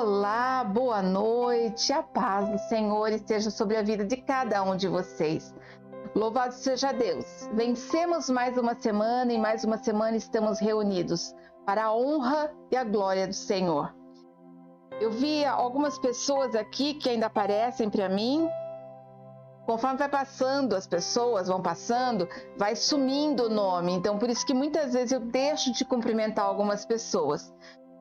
Olá, boa noite, a paz do Senhor esteja sobre a vida de cada um de vocês. Louvado seja Deus! Vencemos mais uma semana e mais uma semana estamos reunidos para a honra e a glória do Senhor. Eu vi algumas pessoas aqui que ainda aparecem para mim. Conforme vai passando, as pessoas vão passando, vai sumindo o nome. Então, por isso que muitas vezes eu deixo de cumprimentar algumas pessoas.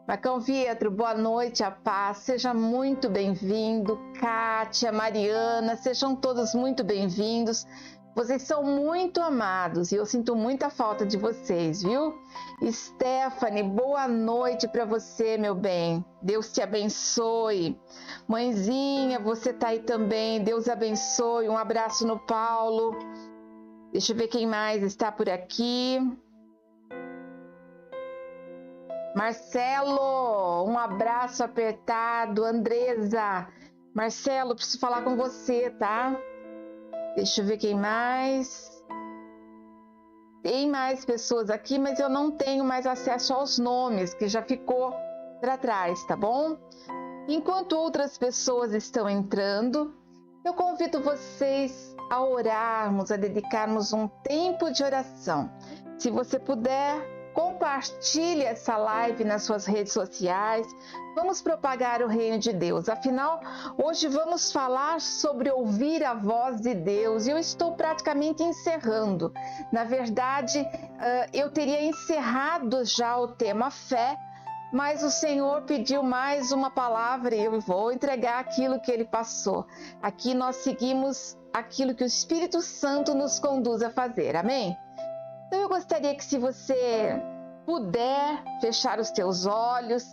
Marcão Vietro, boa noite, a paz, seja muito bem-vindo. Kátia, Mariana, sejam todos muito bem-vindos. Vocês são muito amados e eu sinto muita falta de vocês, viu? Stephanie, boa noite para você, meu bem. Deus te abençoe. Mãezinha, você tá aí também. Deus abençoe. Um abraço no Paulo. Deixa eu ver quem mais está por aqui. Marcelo, um abraço apertado. Andresa, Marcelo, preciso falar com você, tá? Deixa eu ver quem mais. Tem mais pessoas aqui, mas eu não tenho mais acesso aos nomes, que já ficou para trás, tá bom? Enquanto outras pessoas estão entrando, eu convido vocês a orarmos, a dedicarmos um tempo de oração. Se você puder, compartilhe essa live nas suas redes sociais. Vamos propagar o reino de Deus. Afinal, hoje vamos falar sobre ouvir a voz de Deus. E eu estou praticamente encerrando. Na verdade, eu teria encerrado já o tema fé, mas o Senhor pediu mais uma palavra e eu vou entregar aquilo que Ele passou. Aqui nós seguimos aquilo que o Espírito Santo nos conduz a fazer. Amém? Então eu gostaria que, se você puder fechar os teus olhos,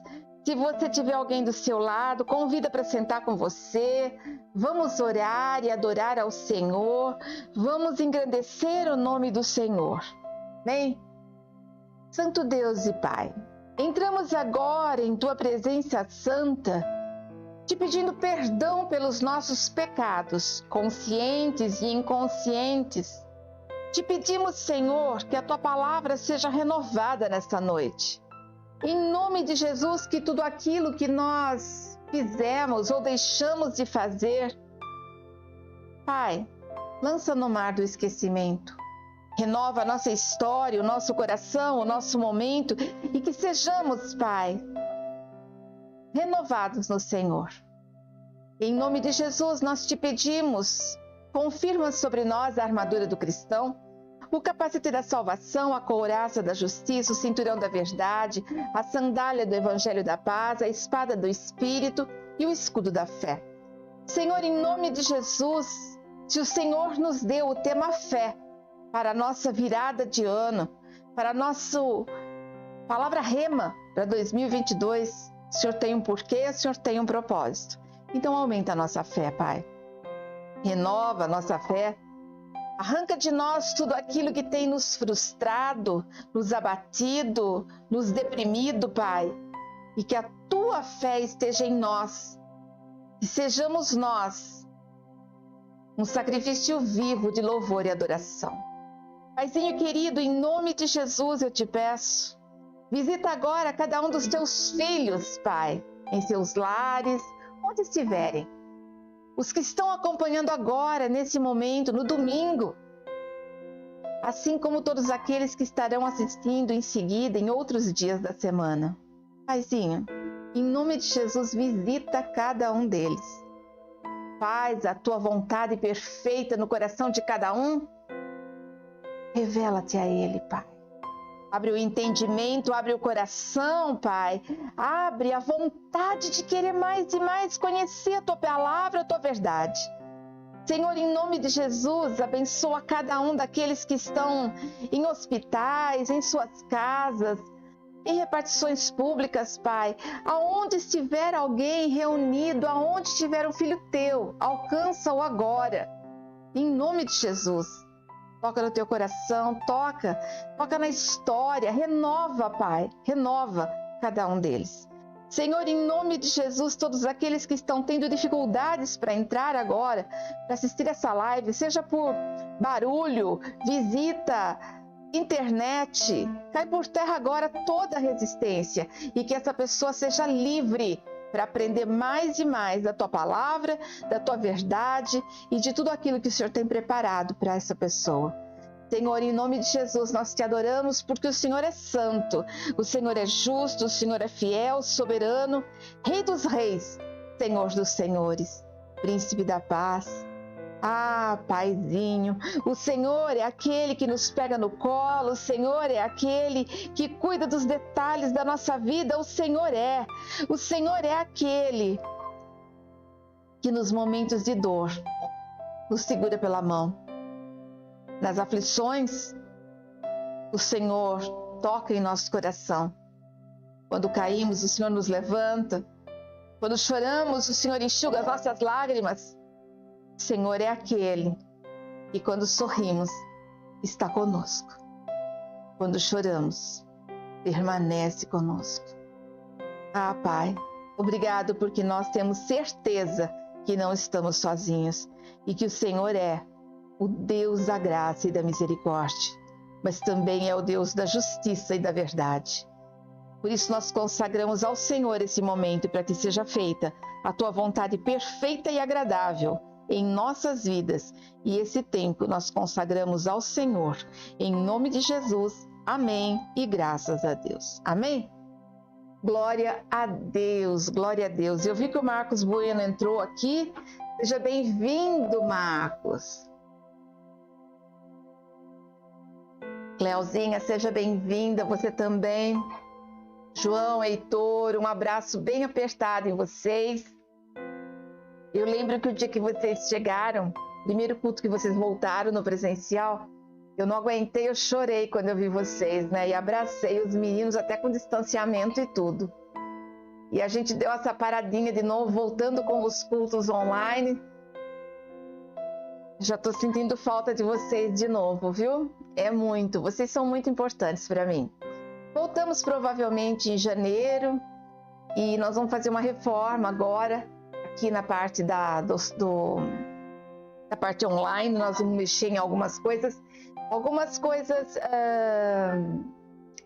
se você tiver alguém do seu lado, convida para sentar com você. Vamos orar e adorar ao Senhor. Vamos engrandecer o nome do Senhor. Amém? Santo Deus e Pai, entramos agora em Tua presença santa, te pedindo perdão pelos nossos pecados, conscientes e inconscientes. Te pedimos, Senhor, que a Tua palavra seja renovada nesta noite. Em nome de Jesus, que tudo aquilo que nós fizemos ou deixamos de fazer, Pai, lança no mar do esquecimento. Renova a nossa história, o nosso coração, o nosso momento, e que sejamos, Pai, renovados no Senhor. Em nome de Jesus, nós te pedimos, confirma sobre nós a armadura do cristão, o capacete da salvação, a couraça da justiça, o cinturão da verdade, a sandália do evangelho da paz, a espada do Espírito e o escudo da fé. Senhor, em nome de Jesus, se o Senhor nos deu o tema fé para a nossa virada de ano, para a nossa palavra rema para 2022, o Senhor tem um porquê, o Senhor tem um propósito. Então aumenta a nossa fé, Pai. Renova a nossa fé. Arranca de nós tudo aquilo que tem nos frustrado, nos abatido, nos deprimido, Pai. E que a Tua fé esteja em nós. E sejamos nós um sacrifício vivo de louvor e adoração. Paizinho querido, em nome de Jesus eu te peço, visita agora cada um dos Teus filhos, Pai, em seus lares, onde estiverem. Os que estão acompanhando agora, nesse momento, no domingo, assim como todos aqueles que estarão assistindo em seguida, em outros dias da semana. Paizinho, em nome de Jesus, visita cada um deles. Faz a Tua vontade perfeita no coração de cada um. Revela-te a Ele, Pai. Abre o entendimento, abre o coração, Pai. Abre a vontade de querer mais e mais conhecer a Tua palavra, a Tua verdade. Senhor, em nome de Jesus, abençoa cada um daqueles que estão em hospitais, em suas casas, em repartições públicas, Pai. Aonde estiver alguém reunido, aonde estiver um filho Teu, alcança-o agora. Em nome de Jesus. Toca no teu coração, toca na história, renova, Pai, renova cada um deles. Senhor, em nome de Jesus, todos aqueles que estão tendo dificuldades para entrar agora, para assistir essa live, seja por barulho, visita, internet, cai por terra agora toda a resistência e que essa pessoa seja livre para aprender mais e mais da tua palavra, da tua verdade e de tudo aquilo que o Senhor tem preparado para essa pessoa. Senhor, em nome de Jesus, nós te adoramos porque o Senhor é santo, o Senhor é justo, o Senhor é fiel, soberano, Rei dos reis, Senhor dos senhores, Príncipe da paz. Ah, Paizinho, o Senhor é aquele que nos pega no colo, o Senhor é aquele que cuida dos detalhes da nossa vida, o Senhor é aquele que nos momentos de dor nos segura pela mão. Nas aflições, o Senhor toca em nosso coração. Quando caímos, o Senhor nos levanta. Quando choramos, o Senhor enxuga as nossas lágrimas. O Senhor é aquele que, quando sorrimos, está conosco. Quando choramos, permanece conosco. Ah, Pai, obrigado porque nós temos certeza que não estamos sozinhos e que o Senhor é o Deus da graça e da misericórdia, mas também é o Deus da justiça e da verdade. Por isso nós consagramos ao Senhor esse momento para que seja feita a Tua vontade perfeita e agradável em nossas vidas. E esse tempo nós consagramos ao Senhor. Em nome de Jesus, amém e graças a Deus. Amém? Glória a Deus, glória a Deus. Eu vi que o Marcos Bueno entrou aqui. Seja bem-vindo, Marcos. Cleozinha, seja bem-vinda, você também. João, Heitor, um abraço bem apertado em vocês. Eu lembro que o dia que vocês chegaram, primeiro culto que vocês voltaram no presencial, eu não aguentei, eu chorei quando eu vi vocês, né? E abracei os meninos até com distanciamento e tudo. E a gente deu essa paradinha de novo, voltando com os cultos online. Já estou sentindo falta de vocês de novo, viu? É muito, vocês são muito importantes para mim. Voltamos provavelmente em janeiro e nós vamos fazer uma reforma agora, aqui na parte da parte online. Nós vamos mexer em algumas coisas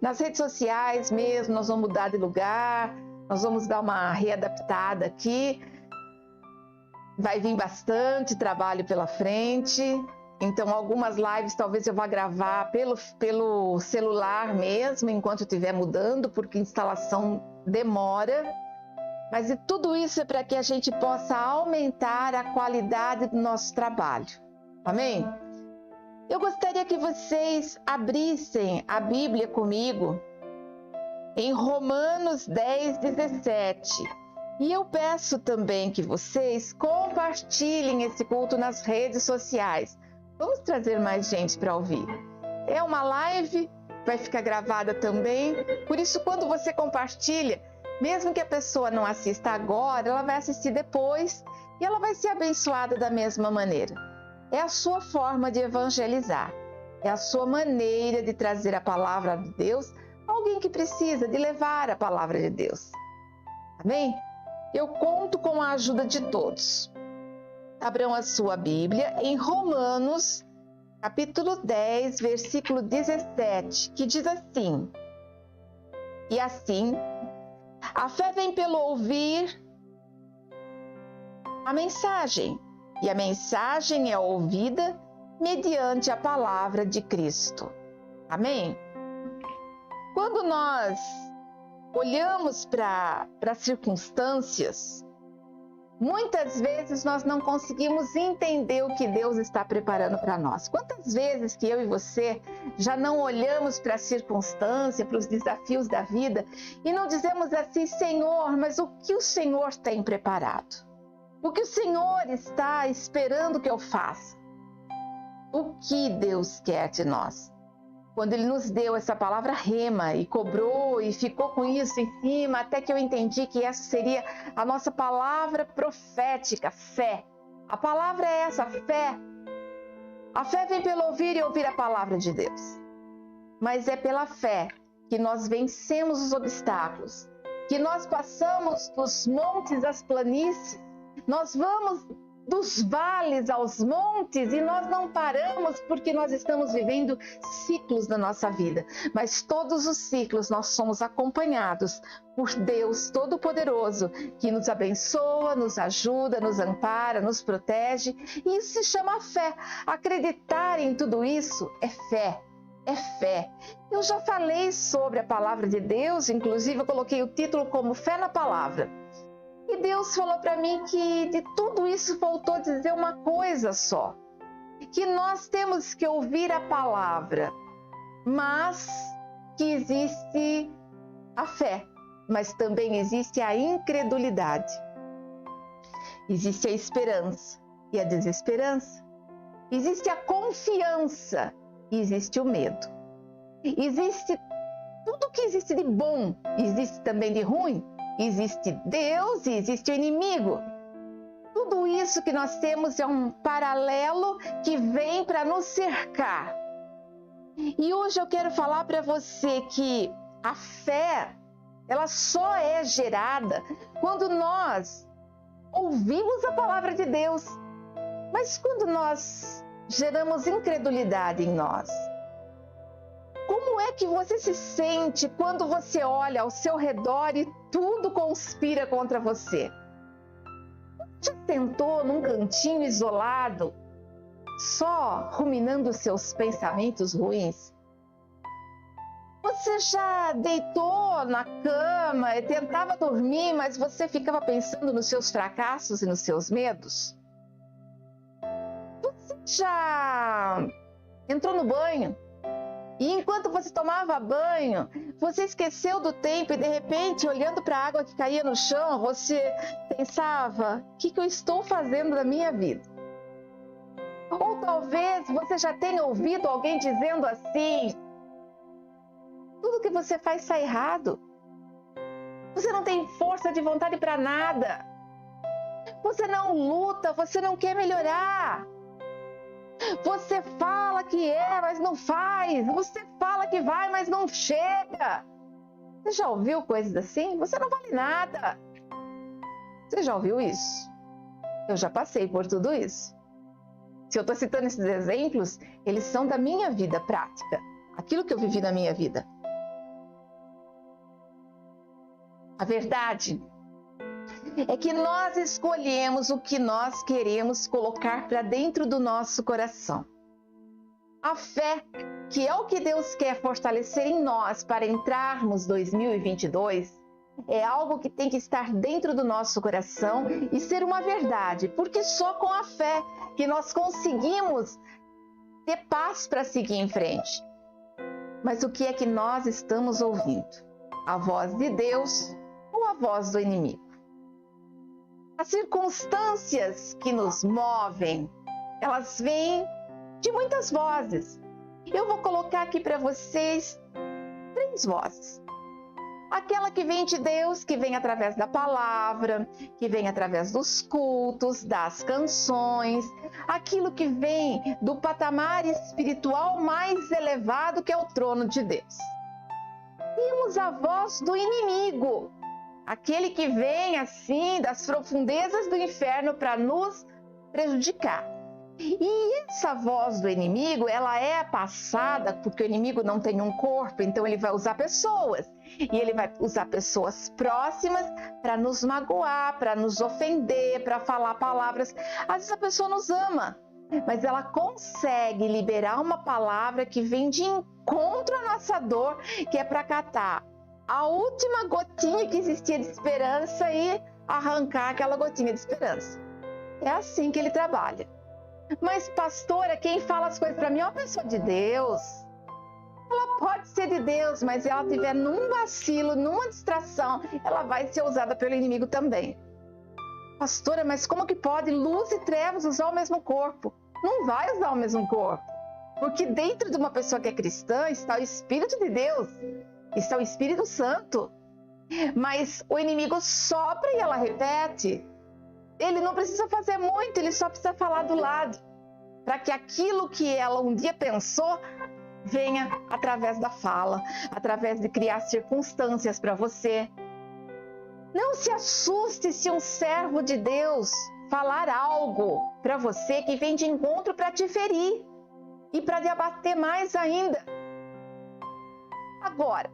nas redes sociais mesmo, nós vamos mudar de lugar, nós vamos dar uma readaptada aqui. Vai vir bastante trabalho pela frente, então algumas lives talvez eu vá gravar pelo celular mesmo, enquanto eu estiver mudando, porque a instalação demora. Mas tudo isso é para que a gente possa aumentar a qualidade do nosso trabalho. Amém? Eu gostaria que vocês abrissem a Bíblia comigo em Romanos 10:17. E eu peço também que vocês compartilhem esse culto nas redes sociais. Vamos trazer mais gente para ouvir. É uma live, vai ficar gravada também. Por isso, quando você compartilha, mesmo que a pessoa não assista agora, ela vai assistir depois e ela vai ser abençoada da mesma maneira. É a sua forma de evangelizar. É a sua maneira de trazer a palavra de Deus a alguém que precisa, de levar a palavra de Deus. Amém? Eu conto com a ajuda de todos. Abram a sua Bíblia em Romanos, capítulo 10, versículo 17, que diz assim: E assim, a fé vem pelo ouvir a mensagem, e a mensagem é ouvida mediante a palavra de Cristo. Amém? Quando nós olhamos para as circunstâncias, muitas vezes nós não conseguimos entender o que Deus está preparando para nós. Quantas vezes que eu e você já não olhamos para a circunstância, para os desafios da vida e não dizemos assim: Senhor, mas o que o Senhor tem preparado? O que o Senhor está esperando que eu faça? O que Deus quer de nós? Quando Ele nos deu essa palavra rema e cobrou e ficou com isso em cima, até que eu entendi que essa seria a nossa palavra profética, fé. A palavra é essa, fé. A fé vem pelo ouvir e ouvir a palavra de Deus. Mas é pela fé que nós vencemos os obstáculos, que nós passamos dos montes às planícies. Nós vamos dos vales aos montes, e nós não paramos porque nós estamos vivendo ciclos na nossa vida. Mas todos os ciclos nós somos acompanhados por Deus Todo-Poderoso, que nos abençoa, nos ajuda, nos ampara, nos protege. E isso se chama fé. Acreditar em tudo isso é fé. É fé. Eu já falei sobre a palavra de Deus, inclusive eu coloquei o título como Fé na Palavra. E Deus falou para mim que de tudo isso faltou dizer uma coisa só, que nós temos que ouvir a palavra, mas que existe a fé, mas também existe a incredulidade. Existe a esperança e a desesperança. Existe a confiança e existe o medo. Existe tudo que existe de bom, existe também de ruim. Existe Deus e existe o inimigo. Tudo isso que nós temos é um paralelo que vem para nos cercar. E hoje eu quero falar para você que a fé, ela só é gerada quando nós ouvimos a palavra de Deus. Mas quando nós geramos incredulidade em nós, como é que você se sente quando você olha ao seu redor e tudo conspira contra você? Já sentou num cantinho isolado, só ruminando seus pensamentos ruins? Você já deitou na cama e tentava dormir, mas você ficava pensando nos seus fracassos e nos seus medos? Você já entrou no banho e enquanto você tomava banho, você esqueceu do tempo e de repente, olhando para a água que caía no chão, você pensava: o que eu estou fazendo na minha vida? Ou talvez você já tenha ouvido alguém dizendo assim: tudo que você faz está errado. Você não tem força de vontade para nada. Você não luta, você não quer melhorar. Você fala que é, mas não faz. Você fala que vai, mas não chega. Você já ouviu coisas assim? Você não vale nada. Você já ouviu isso? Eu já passei por tudo isso. Se eu estou citando esses exemplos, eles são da minha vida prática. Aquilo que eu vivi na minha vida. A verdade é que nós escolhemos o que nós queremos colocar para dentro do nosso coração. A fé, que é o que Deus quer fortalecer em nós para entrarmos 2022, é algo que tem que estar dentro do nosso coração e ser uma verdade, porque só com a fé que nós conseguimos ter paz para seguir em frente. Mas o que é que nós estamos ouvindo? A voz de Deus ou a voz do inimigo? As circunstâncias que nos movem, elas vêm de muitas vozes. Eu vou colocar aqui para vocês 3 vozes. Aquela que vem de Deus, que vem através da palavra, que vem através dos cultos, das canções, aquilo que vem do patamar espiritual mais elevado, que é o trono de Deus. Temos a voz do inimigo, aquele que vem assim das profundezas do inferno para nos prejudicar. E essa voz do inimigo, ela é passada porque o inimigo não tem um corpo, então ele vai usar pessoas. E ele vai usar pessoas próximas para nos magoar, para nos ofender, para falar palavras. Às vezes a pessoa nos ama, mas ela consegue liberar uma palavra que vem de encontro à nossa dor, que é para catar a última gotinha que existia de esperança e arrancar aquela gotinha de esperança. É assim que ele trabalha. Mas, pastora, quem fala as coisas para mim é uma pessoa de Deus. Ela pode ser de Deus, mas se ela estiver num vacilo, numa distração, ela vai ser usada pelo inimigo também. Pastora, mas como que pode luz e trevas usar o mesmo corpo? Não vai usar o mesmo corpo. Porque dentro de uma pessoa que é cristã está o Espírito de Deus. Está o Espírito Santo. Mas o inimigo sopra e ela repete. Ele não precisa fazer muito, ele só precisa falar do lado. Para que aquilo que ela um dia pensou venha através da fala, através de criar circunstâncias para você. Não se assuste se um servo de Deus falar algo para você que vem de encontro para te ferir e para te abater mais ainda. Agora,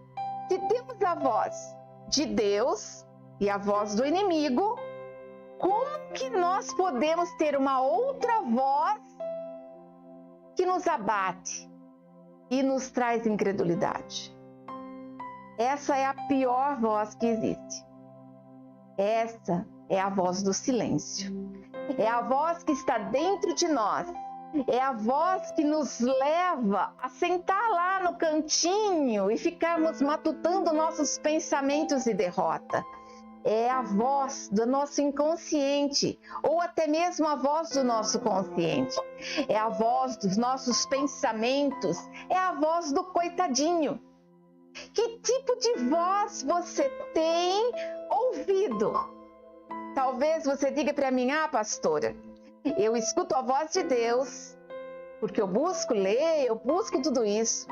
se temos a voz de Deus e a voz do inimigo, como que nós podemos ter uma outra voz que nos abate e nos traz incredulidade? Essa é a pior voz que existe. Essa é a voz do silêncio. É a voz que está dentro de nós. É a voz que nos leva a sentar lá no cantinho e ficarmos matutando nossos pensamentos de derrota. É a voz do nosso inconsciente, ou até mesmo a voz do nosso consciente. É a voz dos nossos pensamentos, é a voz do coitadinho. Que tipo de voz você tem ouvido? Talvez você diga para mim: ah, pastora, eu escuto a voz de Deus, porque eu busco ler, eu busco tudo isso.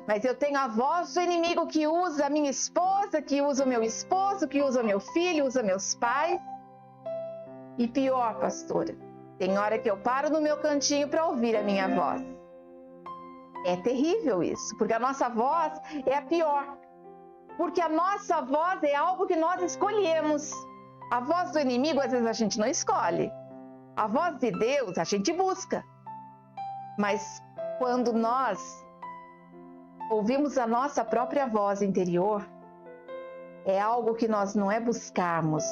Mas eu tenho a voz do inimigo que usa a minha esposa, que usa o meu esposo, que usa o meu filho, usa meus pais. E pior, pastora, tem hora que eu paro no meu cantinho para ouvir a minha voz. É terrível isso, porque a nossa voz é a pior. Porque a nossa voz é algo que nós escolhemos. A voz do inimigo, às vezes, a gente não escolhe. A voz de Deus, a gente busca. Mas quando nós ouvimos a nossa própria voz interior, é algo que nós não é buscarmos,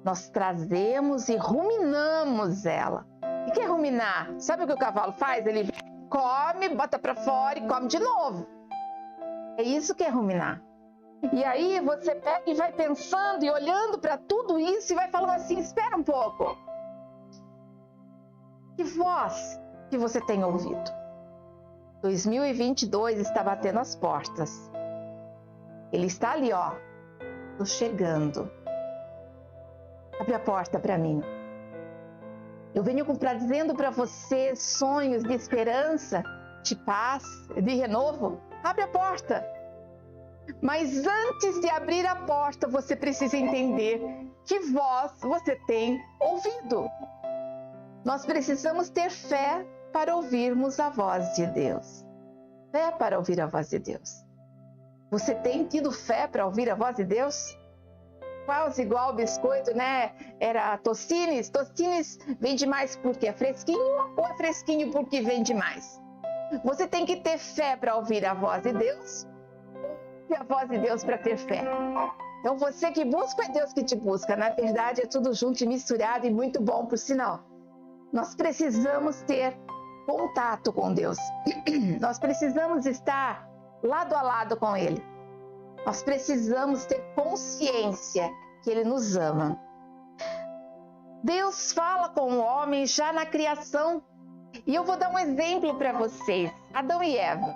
nós trazemos e ruminamos ela. E o que é ruminar? Sabe o que o cavalo faz? Ele come, bota para fora e come de novo. É isso que é ruminar. E aí você pega e vai pensando e olhando para tudo isso e vai falando assim: espera um pouco. Que voz que você tem ouvido? 2022 está batendo as portas. Ele está ali, ó. Tô chegando. Abre a porta para mim. Eu venho trazendo para você sonhos de esperança, de paz, de renovo. Abre a porta. Mas antes de abrir a porta, você precisa entender que voz você tem ouvido. Nós precisamos ter fé para ouvirmos a voz de Deus. Fé para ouvir a voz de Deus. Você tem tido fé para ouvir a voz de Deus? Quase igual biscoito, né? Era Tostines. Tostines vende mais porque é fresquinho ou é fresquinho porque vende mais? Você tem que ter fé para ouvir a voz de Deus e a voz de Deus para ter fé. Então você que busca, é Deus que te busca. Na verdade é tudo junto e misturado e muito bom, por sinal. Nós precisamos ter contato com Deus. Nós precisamos estar lado a lado com Ele. Nós precisamos ter consciência que Ele nos ama. Deus fala com o homem já na criação. E eu vou dar um exemplo para vocês. Adão e Eva.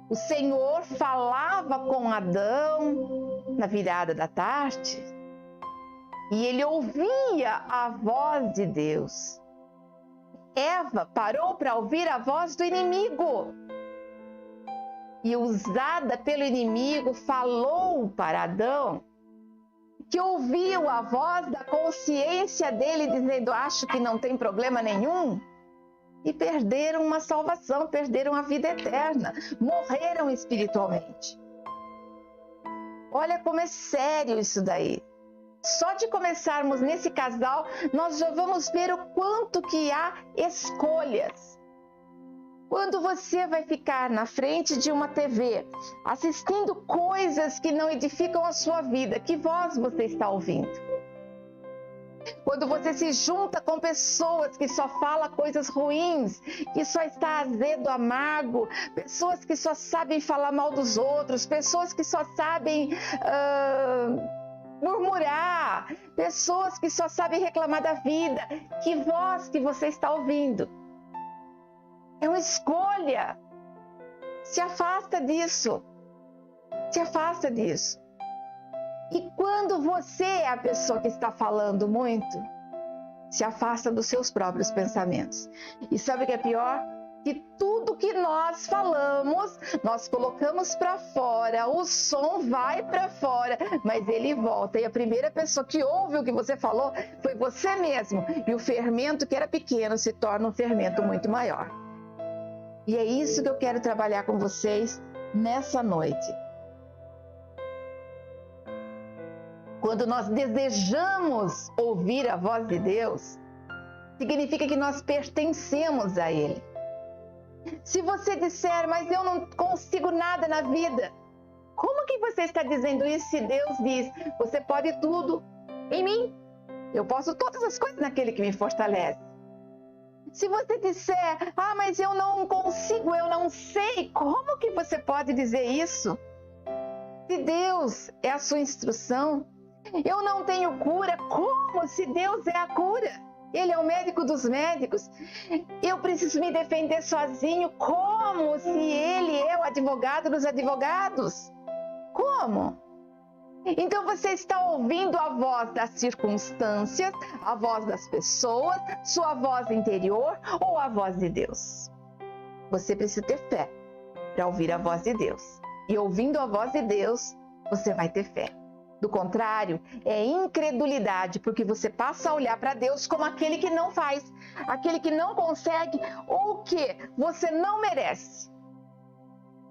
O Senhor falava com Adão na virada da tarde. E ele ouvia a voz de Deus. Eva parou para ouvir a voz do inimigo. E usada pelo inimigo, falou para Adão, que ouviu a voz da consciência dele dizendo: acho que não tem problema nenhum. E perderam uma salvação, perderam a vida eterna, morreram espiritualmente. Olha como é sério isso daí. Só de começarmos nesse casal, nós já vamos ver o quanto que há escolhas. Quando você vai ficar na frente de uma TV, assistindo coisas que não edificam a sua vida, que voz você está ouvindo? Quando você se junta com pessoas que só falam coisas ruins, que só está azedo, amargo, pessoas que só sabem falar mal dos outros, pessoas que só sabem murmurar, pessoas que só sabem reclamar da vida, que voz que você está ouvindo? É uma escolha. Se afasta disso. Se afasta disso. E quando você é a pessoa que está falando muito, se afasta dos seus próprios pensamentos. E sabe o que é pior? que tudo que nós falamos, nós colocamos para fora, o som vai para fora, mas ele volta. E a primeira pessoa que ouve o que você falou foi você mesmo. E o fermento que era pequeno se torna um fermento muito maior. E é isso que eu quero trabalhar com vocês nessa noite. Quando nós desejamos ouvir a voz de Deus, significa que nós pertencemos a Ele. Se você disser, mas eu não consigo nada na vida, como que você está dizendo isso se Deus diz, você pode tudo em mim? Eu posso todas as coisas naquele que me fortalece. Se você disser, mas eu não consigo, eu não sei, como que você pode dizer isso? Se Deus é a sua instrução, eu não tenho cura, como se Deus é a cura? Ele é o médico dos médicos. Eu preciso me defender sozinho, como se Ele é o advogado dos advogados? Como? Então você está ouvindo a voz das circunstâncias, a voz das pessoas, sua voz interior ou a voz de Deus? Você precisa ter fé para ouvir a voz de Deus. E ouvindo a voz de Deus, você vai ter fé. Do contrário, é incredulidade, porque você passa a olhar para Deus como aquele que não faz, aquele que não consegue ou que você não merece.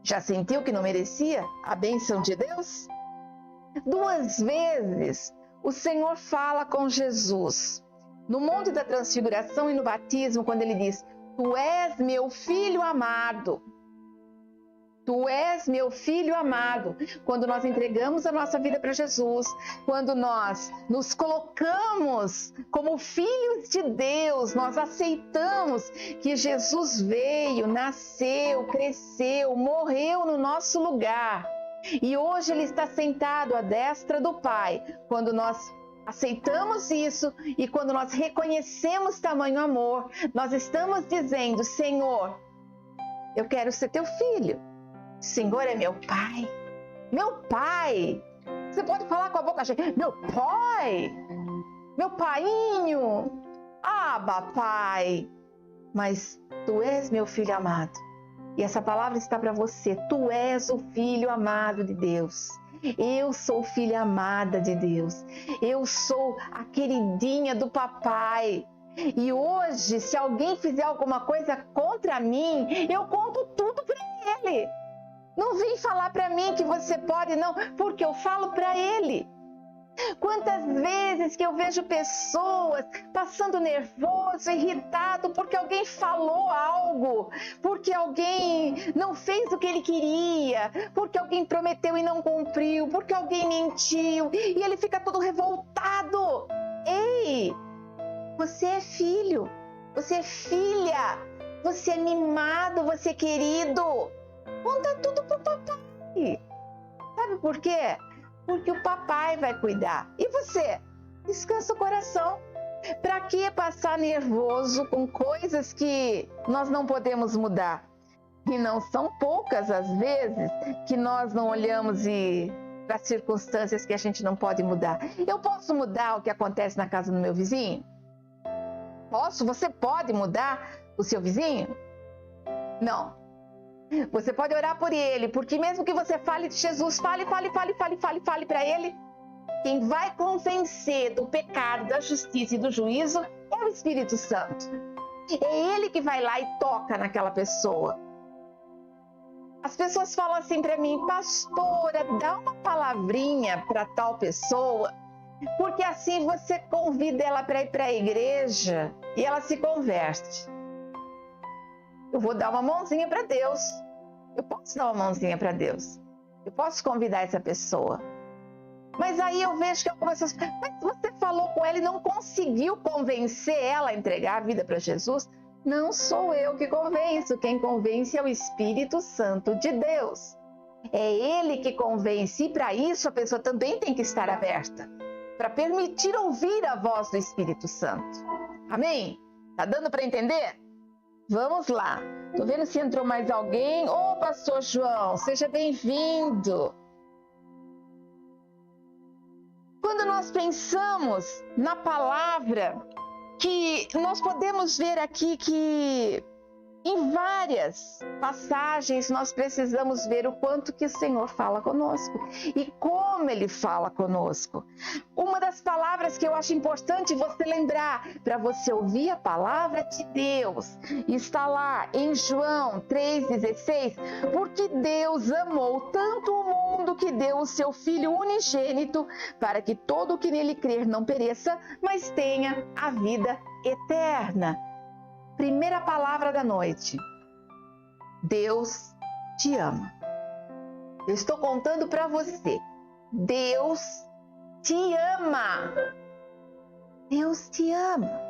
Já sentiu que não merecia a bênção de Deus? 2 vezes o Senhor fala com Jesus, no Monte da Transfiguração e no batismo, quando ele diz, Tu és meu filho amado. Tu és meu filho amado. Quando nós entregamos a nossa vida para Jesus, quando nós nos colocamos como filhos de Deus, nós aceitamos que Jesus veio, nasceu, cresceu, morreu no nosso lugar. E hoje Ele está sentado à destra do Pai. Quando nós aceitamos isso e quando nós reconhecemos tamanho amor, nós estamos dizendo, Senhor, eu quero ser teu filho. Senhor é meu Pai. Meu Pai. Você pode falar com a boca cheia. Meu Pai. Meu Painho. Abba, Pai. Mas Tu és meu filho amado. E essa palavra está para você. Tu és o filho amado de Deus. Eu sou filha amada de Deus. Eu sou a queridinha do papai. E hoje, se alguém fizer alguma coisa contra mim, eu conto tudo para ele. Não vem falar para mim que você pode, não, porque eu falo para ele. Quantas vezes que eu vejo pessoas passando nervoso, irritado, porque alguém falou algo, porque alguém não fez o que ele queria, porque alguém prometeu e não cumpriu, porque alguém mentiu, e ele fica todo revoltado. Ei, você é filho, você é filha, você é mimado, você é querido. Conta tudo pro papai. Sabe por quê? Porque o papai vai cuidar. E você? Descansa o coração. Para que passar nervoso com coisas que nós não podemos mudar? E não são poucas as vezes que nós não olhamos para circunstâncias que a gente não pode mudar. Eu posso mudar o que acontece na casa do meu vizinho? Posso? Você pode mudar o seu vizinho? Não. Você pode orar por ele, porque mesmo que você fale de Jesus, fale para ele. Quem vai convencer do pecado, da justiça e do juízo é o Espírito Santo. É ele que vai lá e toca naquela pessoa. As pessoas falam assim para mim, pastora, dá uma palavrinha para tal pessoa, porque assim você convida ela para ir para a igreja e ela se converte. Eu vou dar uma mãozinha para Deus. Eu posso dar uma mãozinha para Deus. Eu posso convidar essa pessoa. Mas aí eu vejo que algumas pessoas... Mas você falou com ela e não conseguiu convencer ela a entregar a vida para Jesus? Não sou eu que convenço. Quem convence é o Espírito Santo de Deus. É Ele que convence. E para isso a pessoa também tem que estar aberta. Para permitir ouvir a voz do Espírito Santo. Amém? Tá dando para entender? Vamos lá. Tô vendo se entrou mais alguém. Ô, pastor João, seja bem-vindo. Quando nós pensamos na palavra, que nós podemos ver aqui que Em várias passagens nós precisamos ver o quanto que o Senhor fala conosco e como Ele fala conosco. Uma das palavras que eu acho importante você lembrar, para você ouvir a palavra de Deus, está lá em João 3,16, porque Deus amou tanto o mundo que deu o seu Filho unigênito, para que todo o que nele crer não pereça, mas tenha a vida eterna. Primeira palavra da noite. Deus te ama. Eu estou contando para você. Deus te ama. Deus te ama.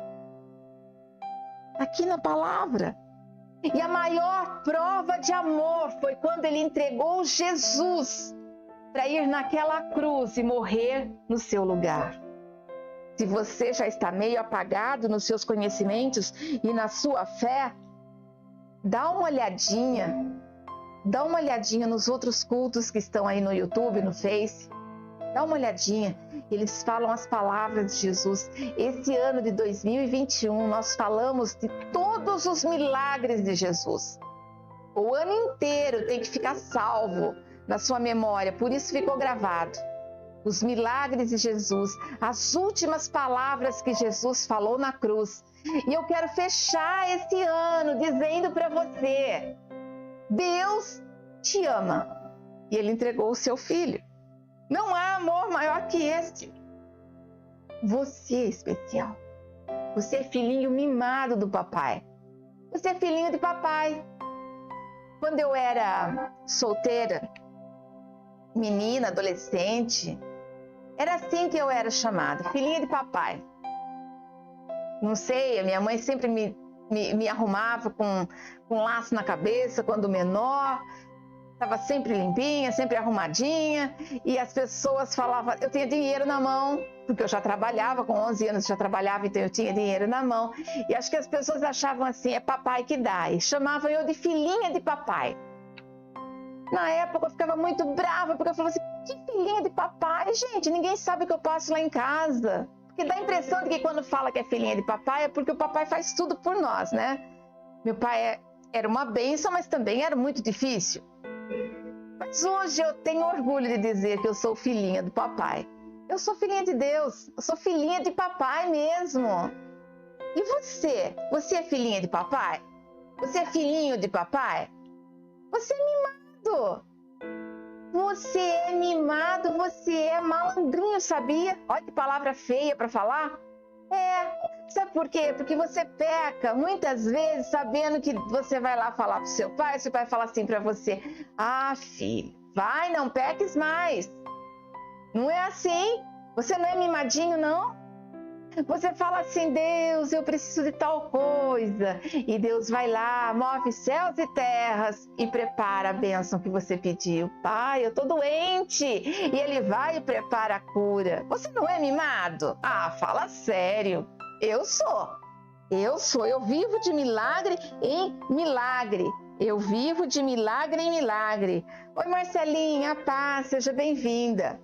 Aqui na palavra. E a maior prova de amor foi quando Ele entregou Jesus para ir naquela cruz e morrer no seu lugar. Se você já está meio apagado nos seus conhecimentos e na sua fé, dá uma olhadinha nos outros cultos que estão aí no YouTube, no Face. Dá uma olhadinha, eles falam as palavras de Jesus. Esse ano de 2021, nós falamos de todos os milagres de Jesus. O ano inteiro tem que ficar salvo na sua memória, por isso ficou gravado. Os milagres de Jesus, as últimas palavras que Jesus falou na cruz. E eu quero fechar esse ano dizendo para você, Deus te ama e Ele entregou o seu Filho. Não há amor maior que este. Você é especial. Você é filhinho mimado do papai. Você é filhinho de papai. Quando eu era solteira, menina, adolescente, era assim que eu era chamada, filhinha de papai. Não sei, a minha mãe sempre me arrumava com laço na cabeça quando menor. Estava sempre limpinha, sempre arrumadinha. E as pessoas falavam, eu tinha dinheiro na mão, porque eu já trabalhava, com 11 anos já trabalhava, então eu tinha dinheiro na mão. E acho que as pessoas achavam assim, é papai que dá. E chamavam eu de filhinha de papai. Na época eu ficava muito brava, porque eu falava assim, que filhinha de papai? Gente, ninguém sabe o que eu passo lá em casa. Porque dá a impressão de que quando fala que é filhinha de papai, é porque o papai faz tudo por nós, né? Meu pai era uma bênção, mas também era muito difícil. Mas hoje eu tenho orgulho de dizer que eu sou filhinha do papai. Eu sou filhinha de Deus, eu sou filhinha de papai mesmo. E você? Você é filhinha de papai? Você é filhinho de papai? Você é mimado. Você é mimado, você é malandrinho, sabia? Olha que palavra feia para falar. Sabe por quê? Porque você peca muitas vezes sabendo que você vai lá falar pro seu pai fala assim para você, ah, filho, vai, não peques mais. Não é assim? Você não é mimadinho, não? Você fala assim, Deus, eu preciso de tal coisa. E Deus vai lá, move céus e terras e prepara a bênção que você pediu. Pai, eu tô doente. E Ele vai e prepara a cura. Você não é mimado? Ah, fala sério. Eu sou. Eu vivo de milagre em milagre. Eu vivo de milagre em milagre. Oi, Marcelinha, paz, seja bem-vinda.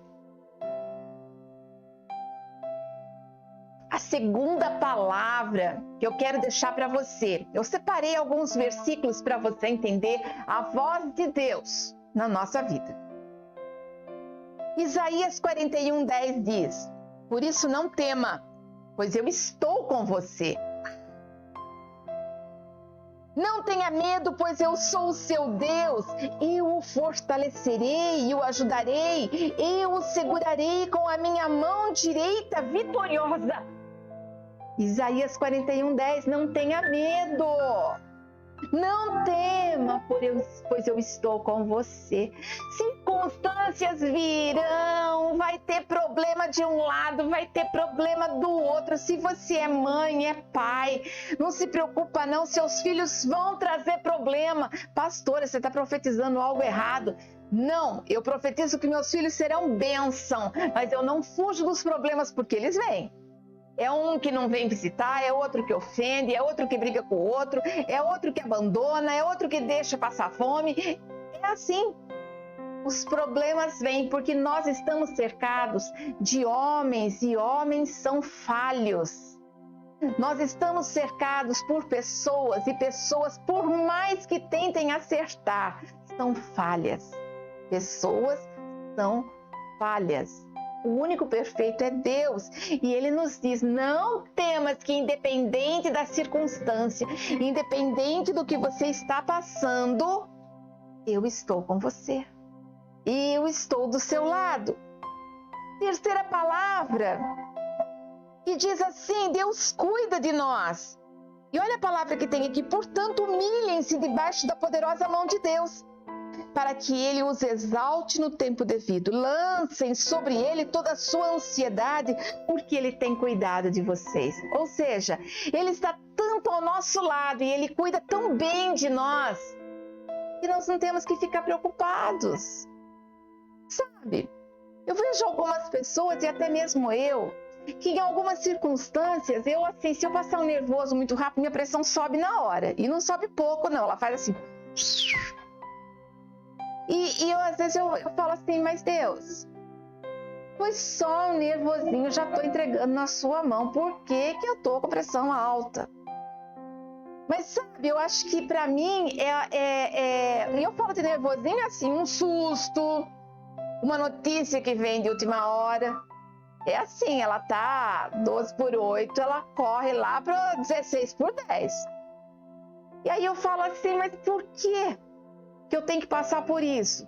A segunda palavra que eu quero deixar para você, eu separei alguns versículos para você entender a voz de Deus na nossa vida. Isaías 41:10 diz, por isso não tema, pois eu estou com você. Não tenha medo, pois eu sou o seu Deus. Eu o fortalecerei e o ajudarei. Eu o segurarei com a minha mão direita vitoriosa. Isaías 41:10, não tenha medo. Não tema, pois eu estou com você. Circunstâncias virão, vai ter problema de um lado, vai ter problema do outro. Se você é mãe, é pai, não se preocupa não, seus filhos vão trazer problema. Pastora, você está profetizando algo errado. Não, eu profetizo que meus filhos serão bênção, mas eu não fujo dos problemas porque eles vêm. É um que não vem visitar, é outro que ofende, é outro que briga com o outro, é outro que abandona, é outro que deixa passar fome. É assim. Os problemas vêm porque nós estamos cercados de homens e homens são falhos. Nós estamos cercados por pessoas, e pessoas, por mais que tentem acertar, são falhas. Pessoas são falhas. O único perfeito é Deus. E Ele nos diz: não temas, que independente da circunstância, independente do que você está passando, eu estou com você. E eu estou do seu lado. Terceira palavra, que diz assim: Deus cuida de nós. E olha a palavra que tem aqui: portanto, humilhem-se debaixo da poderosa mão de Deus, para que Ele os exalte no tempo devido. Lancem sobre Ele toda a sua ansiedade, porque Ele tem cuidado de vocês. Ou seja, Ele está tanto ao nosso lado e Ele cuida tão bem de nós, que nós não temos que ficar preocupados. Sabe, eu vejo algumas pessoas, e até mesmo eu, que em algumas circunstâncias, assim, se eu passar um nervoso muito rápido, minha pressão sobe na hora. E não sobe pouco, não. Ela faz assim. E às vezes eu falo assim: mas Deus, foi só um nervosinho, já estou entregando na sua mão. Por que eu estou com pressão alta? Mas sabe, eu acho que para mim, e eu falo de nervosinho assim, um susto, uma notícia que vem de última hora. É assim, ela tá 12/8, ela corre lá para 16/10. E aí eu falo assim: mas por que eu tenho que passar por isso?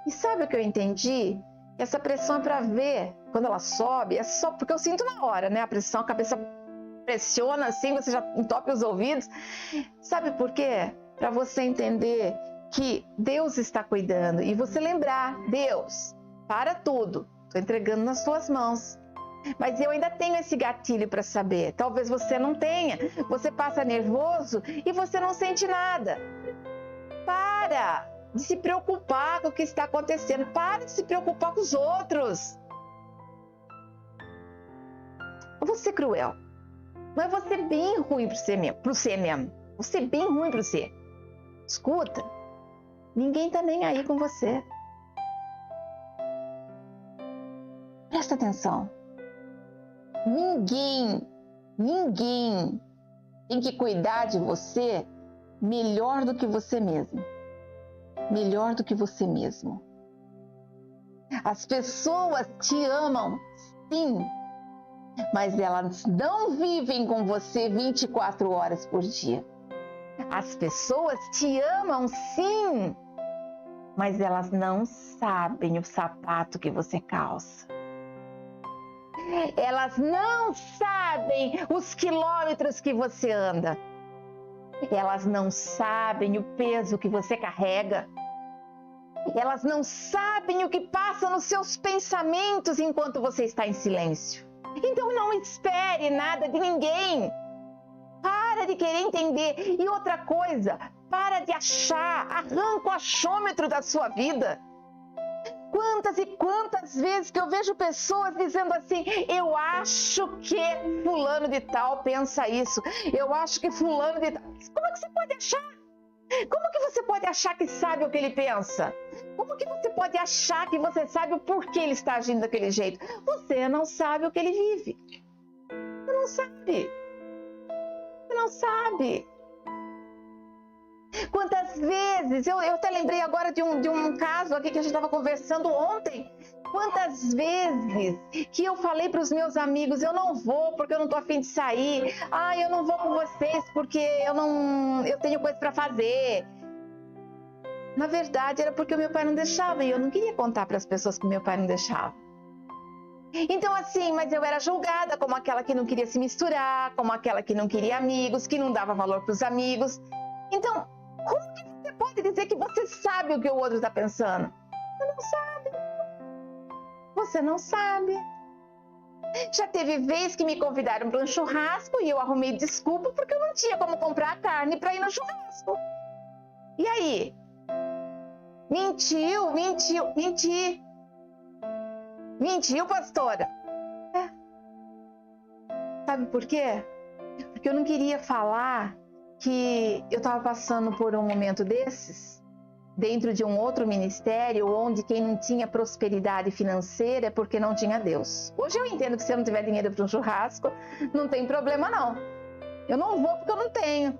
E sabe o que eu entendi? Essa pressão é para ver, quando ela sobe, é só porque eu sinto na hora, né? A pressão, a cabeça pressiona assim, você já entope os ouvidos. Sabe por quê? Para você entender que Deus está cuidando e você lembrar: Deus, para tudo, estou entregando nas suas mãos. Mas eu ainda tenho esse gatilho para saber. Talvez você não tenha. Você passa nervoso e você não sente nada. Para de se preocupar com o que está acontecendo. Para de se preocupar com os outros. Eu vou ser cruel, mas você é bem ruim para você mesmo. Você é bem ruim para você. Escuta, ninguém está nem aí com você. Presta atenção. Ninguém tem que cuidar de você melhor do que você mesmo. Melhor do que você mesmo. As pessoas te amam, sim, mas elas não vivem com você 24 horas por dia. As pessoas te amam, sim, mas elas não sabem o sapato que você calça. Elas não sabem os quilômetros que você anda. Elas não sabem o peso que você carrega. Elas não sabem o que passa nos seus pensamentos enquanto você está em silêncio. Então não espere nada de ninguém. Para de querer entender. E outra coisa, para de achar. Arranca o achômetro da sua vida. Quantas e quantas vezes que eu vejo pessoas dizendo assim: eu acho que fulano de tal pensa isso, eu acho que fulano de tal... Como é que você pode achar? Como que você pode achar que sabe o que ele pensa? Como que você pode achar que você sabe o porquê ele está agindo daquele jeito? Você não sabe o que ele vive. Você não sabe. Você não sabe. Quantas vezes, eu até lembrei agora de um caso aqui que a gente estava conversando ontem. Quantas vezes que eu falei para os meus amigos: eu não vou porque eu não estou a fim de sair. Eu não vou com vocês porque eu tenho coisa para fazer. Na verdade, era porque o meu pai não deixava e eu não queria contar para as pessoas que o meu pai não deixava. Então assim, mas eu era julgada como aquela que não queria se misturar, como aquela que não queria amigos, que não dava valor para os amigos. Então, como que você pode dizer que você sabe o que o outro está pensando? Você não sabe. Você não sabe. Já teve vez que me convidaram para um churrasco e eu arrumei desculpa porque eu não tinha como comprar a carne para ir no churrasco. E aí? Mentiu, pastora. Sabe por quê? Porque eu não queria falar que eu estava passando por um momento desses, dentro de um outro ministério onde quem não tinha prosperidade financeira é porque não tinha Deus. Hoje eu entendo que se eu não tiver dinheiro para um churrasco, não tem problema não. Eu não vou porque eu não tenho.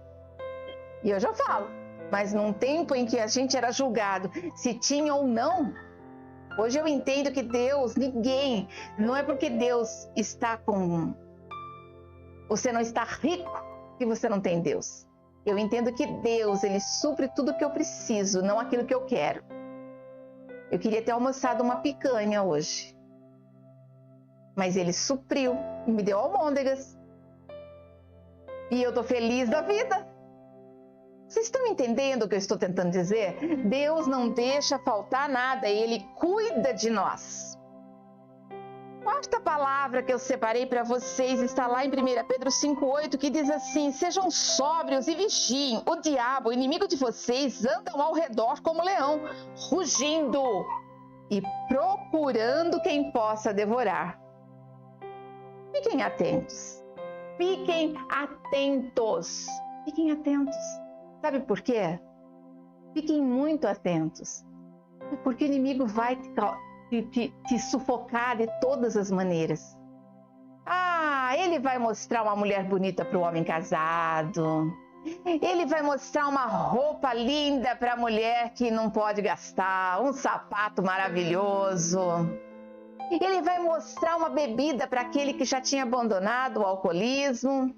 E hoje eu falo. Mas num tempo em que a gente era julgado se tinha ou não, hoje eu entendo que Deus, ninguém, não é porque Deus está com... Você não está rico que você não tem Deus. Eu entendo que Deus, Ele supre tudo que eu preciso, não aquilo que eu quero. Eu queria ter almoçado uma picanha hoje. Mas Ele supriu e me deu almôndegas. E eu tô feliz da vida. Vocês estão entendendo o que eu estou tentando dizer? Deus não deixa faltar nada, Ele cuida de nós. Quarta palavra que eu separei para vocês está lá em 1 Pedro 5,8, que diz assim: sejam sóbrios e vigiem. O diabo, o inimigo de vocês, andam ao redor como leão, rugindo e procurando quem possa devorar. Fiquem atentos. Fiquem atentos. Fiquem atentos. Sabe por quê? Fiquem muito atentos. Porque o inimigo vai te sufocar de todas as maneiras. Ele vai mostrar uma mulher bonita para o homem casado. Ele vai mostrar uma roupa linda para a mulher que não pode gastar, um sapato maravilhoso. Ele vai mostrar uma bebida para aquele que já tinha abandonado o alcoolismo.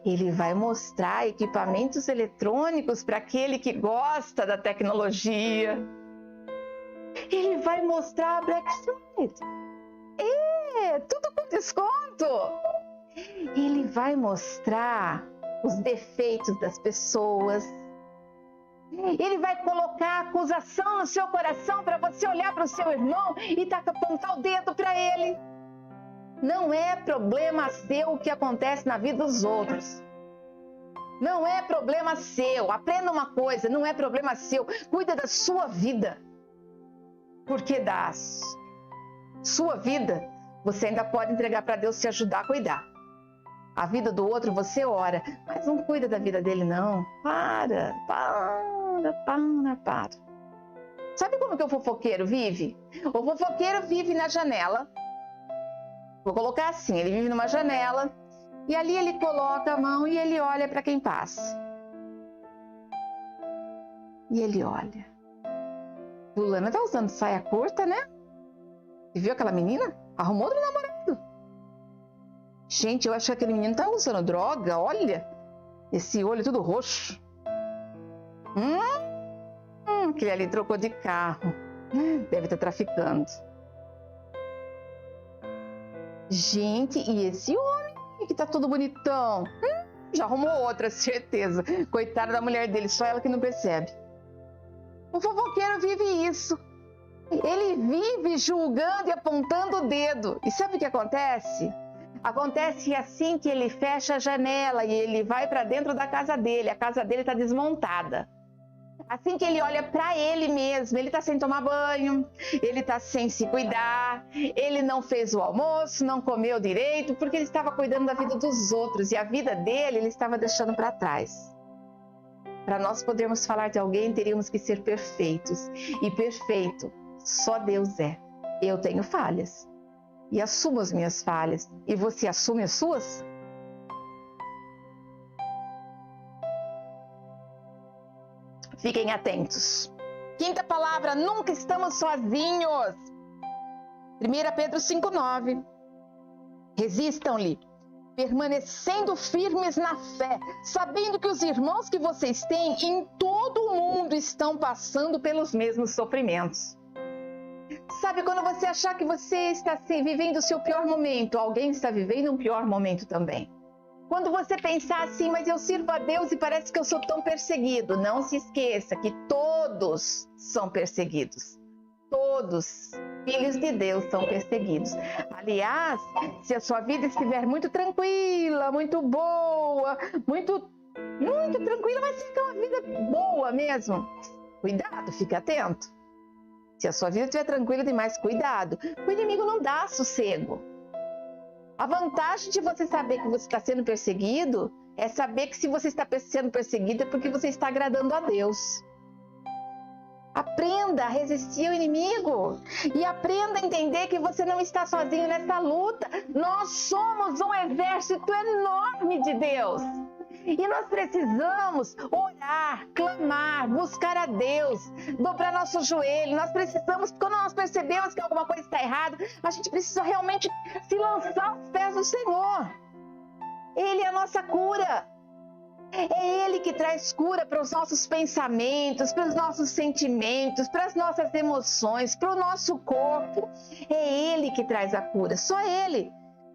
Ele vai mostrar equipamentos eletrônicos para aquele que gosta da tecnologia. Ele vai mostrar a Black Friday. Tudo com desconto. Ele vai mostrar os defeitos das pessoas. Ele vai colocar acusação no seu coração para você olhar para o seu irmão e apontar o dedo para ele. Não é problema seu o que acontece na vida dos outros. Não é problema seu. Aprenda uma coisa, não é problema seu. Cuida da sua vida. Porque da sua vida, você ainda pode entregar para Deus te ajudar a cuidar. A vida do outro você ora, mas não cuida da vida dele não. Para. Sabe como que o fofoqueiro vive? O fofoqueiro vive na janela. Vou colocar assim, ele vive numa janela e ali ele coloca a mão e ele olha para quem passa. E ele olha. Fulana tá usando saia curta, né? Você viu aquela menina? Arrumou outro namorado. Gente, eu acho que aquele menino tá usando droga, olha. Esse olho tudo roxo. Aquele ali trocou de carro. Deve estar traficando. Gente, e esse homem que tá todo bonitão? Já arrumou outra, certeza. Coitada da mulher dele, só ela que não percebe. O fofoqueiro vive isso. Ele vive julgando e apontando o dedo. E sabe o que acontece? Acontece assim que ele fecha a janela e ele vai para dentro da casa dele. A casa dele está desmontada. Assim que ele olha para ele mesmo, ele está sem tomar banho, ele está sem se cuidar, ele não fez o almoço, não comeu direito, porque ele estava cuidando da vida dos outros e a vida dele ele estava deixando para trás. Para nós podermos falar de alguém, teríamos que ser perfeitos. E perfeito, só Deus é. Eu tenho falhas e assumo as minhas falhas. E você assume as suas? Fiquem atentos. Quinta palavra, nunca estamos sozinhos. 1 Pedro 5,9. Resistam-lhe, permanecendo firmes na fé, sabendo que os irmãos que vocês têm em todo o mundo estão passando pelos mesmos sofrimentos. Sabe, quando você achar que você está vivendo o seu pior momento, alguém está vivendo um pior momento também. Quando você pensar assim, mas eu sirvo a Deus e parece que eu sou tão perseguido, não se esqueça que todos são perseguidos. Todos, filhos de Deus, são perseguidos. Aliás, se a sua vida estiver muito tranquila, muito boa, muito tranquila, mas fica uma vida boa mesmo, cuidado, fique atento. Se a sua vida estiver tranquila demais, cuidado. O inimigo não dá sossego. A vantagem de você saber que você está sendo perseguido é saber que se você está sendo perseguido é porque você está agradando a Deus. Aprenda a resistir ao inimigo e aprenda a entender que você não está sozinho nessa luta. Nós somos um exército enorme de Deus. E nós precisamos orar, clamar, buscar a Deus, dobrar nosso joelho. Nós precisamos, quando nós percebemos que alguma coisa está errada, a gente precisa realmente se lançar aos pés do Senhor. Ele é a nossa cura. É Ele que traz cura para os nossos pensamentos, para os nossos sentimentos, para as nossas emoções, para o nosso corpo. É Ele que traz a cura, só Ele.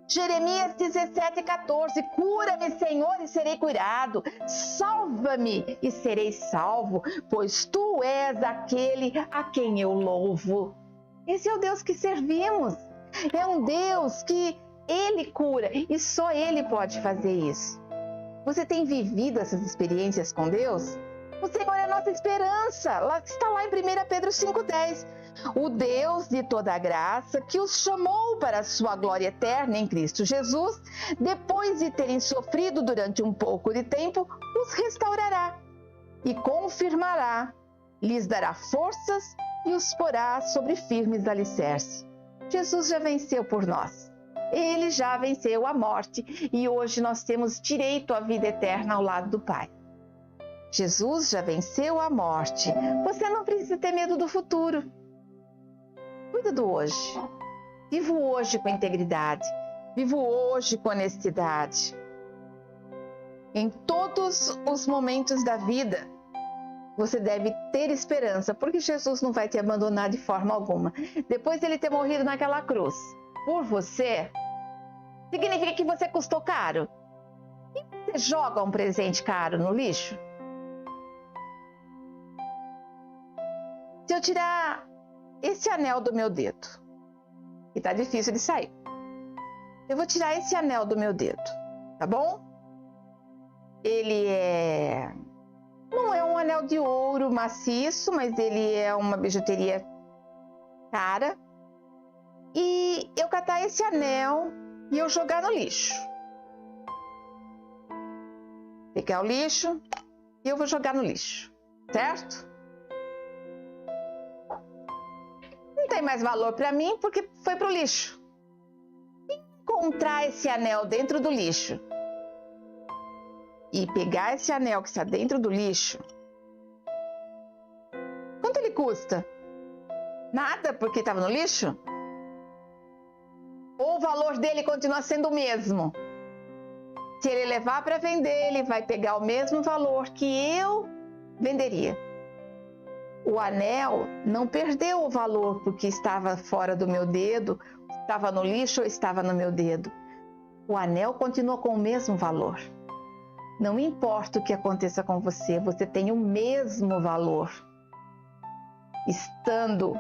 Jeremias 17:14, cura-me, Senhor, e serei curado. Salva-me e serei salvo, pois Tu és aquele a quem eu louvo. Esse é o Deus que servimos. É um Deus que Ele cura e só Ele pode fazer isso. Você tem vivido essas experiências com Deus? O Senhor é a nossa esperança. Está lá em 1 Pedro 5:10. O Deus de toda a graça, que os chamou para a sua glória eterna em Cristo Jesus, depois de terem sofrido durante um pouco de tempo, os restaurará e confirmará, lhes dará forças e os porá sobre firmes alicerces. Jesus já venceu por nós. Ele já venceu a morte e hoje nós temos direito à vida eterna ao lado do Pai. Jesus já venceu a morte. Você não precisa ter medo do futuro. Cuida do hoje. Viva o hoje com integridade. Viva o hoje com honestidade. Em todos os momentos da vida, você deve ter esperança, porque Jesus não vai te abandonar de forma alguma. Depois de Ele ter morrido naquela cruz por você, significa que você custou caro. E você joga um presente caro no lixo? Se eu tirar esse anel do meu dedo, que tá difícil de sair, eu vou tirar esse anel do meu dedo, tá bom? Ele não é um anel de ouro maciço, mas ele é uma bijuteria cara. E eu catar esse anel e eu jogar no lixo. Pegar o lixo e eu vou jogar no lixo, certo? Não tem mais valor para mim porque foi pro lixo. Encontrar esse anel dentro do lixo e pegar esse anel que está dentro do lixo, quanto ele custa? Nada, porque estava no lixo? Ou o valor dele continua sendo o mesmo? Se ele levar para vender, ele vai pegar o mesmo valor que eu venderia. O anel não perdeu o valor porque estava fora do meu dedo, estava no lixo ou estava no meu dedo. O anel continua com o mesmo valor. Não importa o que aconteça com você, você tem o mesmo valor. Estando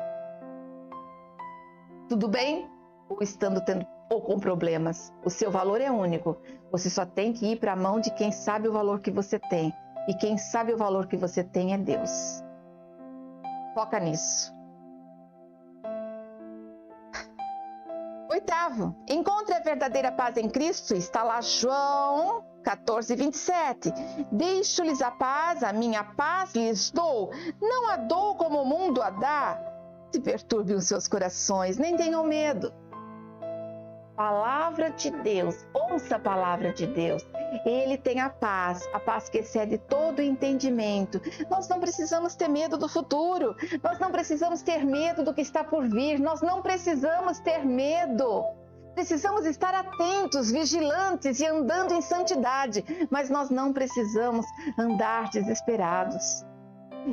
tudo bem ou estando ou com problemas, o seu valor é único. Você só tem que ir para a mão de quem sabe o valor que você tem. E quem sabe o valor que você tem é Deus. Foca nisso. 8º, encontre a verdadeira paz em Cristo. Está lá João 14:27. Deixo-lhes a paz, a minha paz lhes dou. Não a dou como o mundo a dá. Se perturbem os seus corações, nem tenham medo. Palavra de Deus, ouça a palavra de Deus. Ele tem a paz que excede todo entendimento. Nós não precisamos ter medo do futuro, nós não precisamos ter medo do que está por vir, nós não precisamos ter medo. Precisamos estar atentos, vigilantes e andando em santidade, mas nós não precisamos andar desesperados.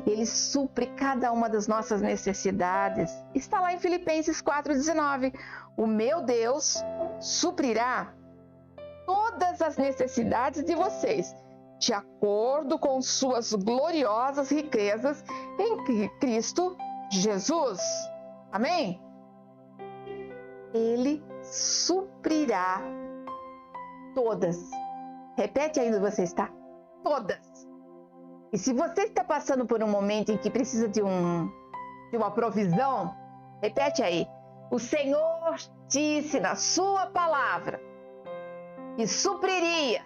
Ele supre cada uma das nossas necessidades. Está lá em Filipenses 4:19. O meu Deus suprirá todas as necessidades de vocês, de acordo com suas gloriosas riquezas em Cristo Jesus. Amém? Ele suprirá todas. Repete aí onde você está. Todas. E se você está passando por um momento em que precisa de uma provisão, repete aí. O Senhor disse na sua palavra que supriria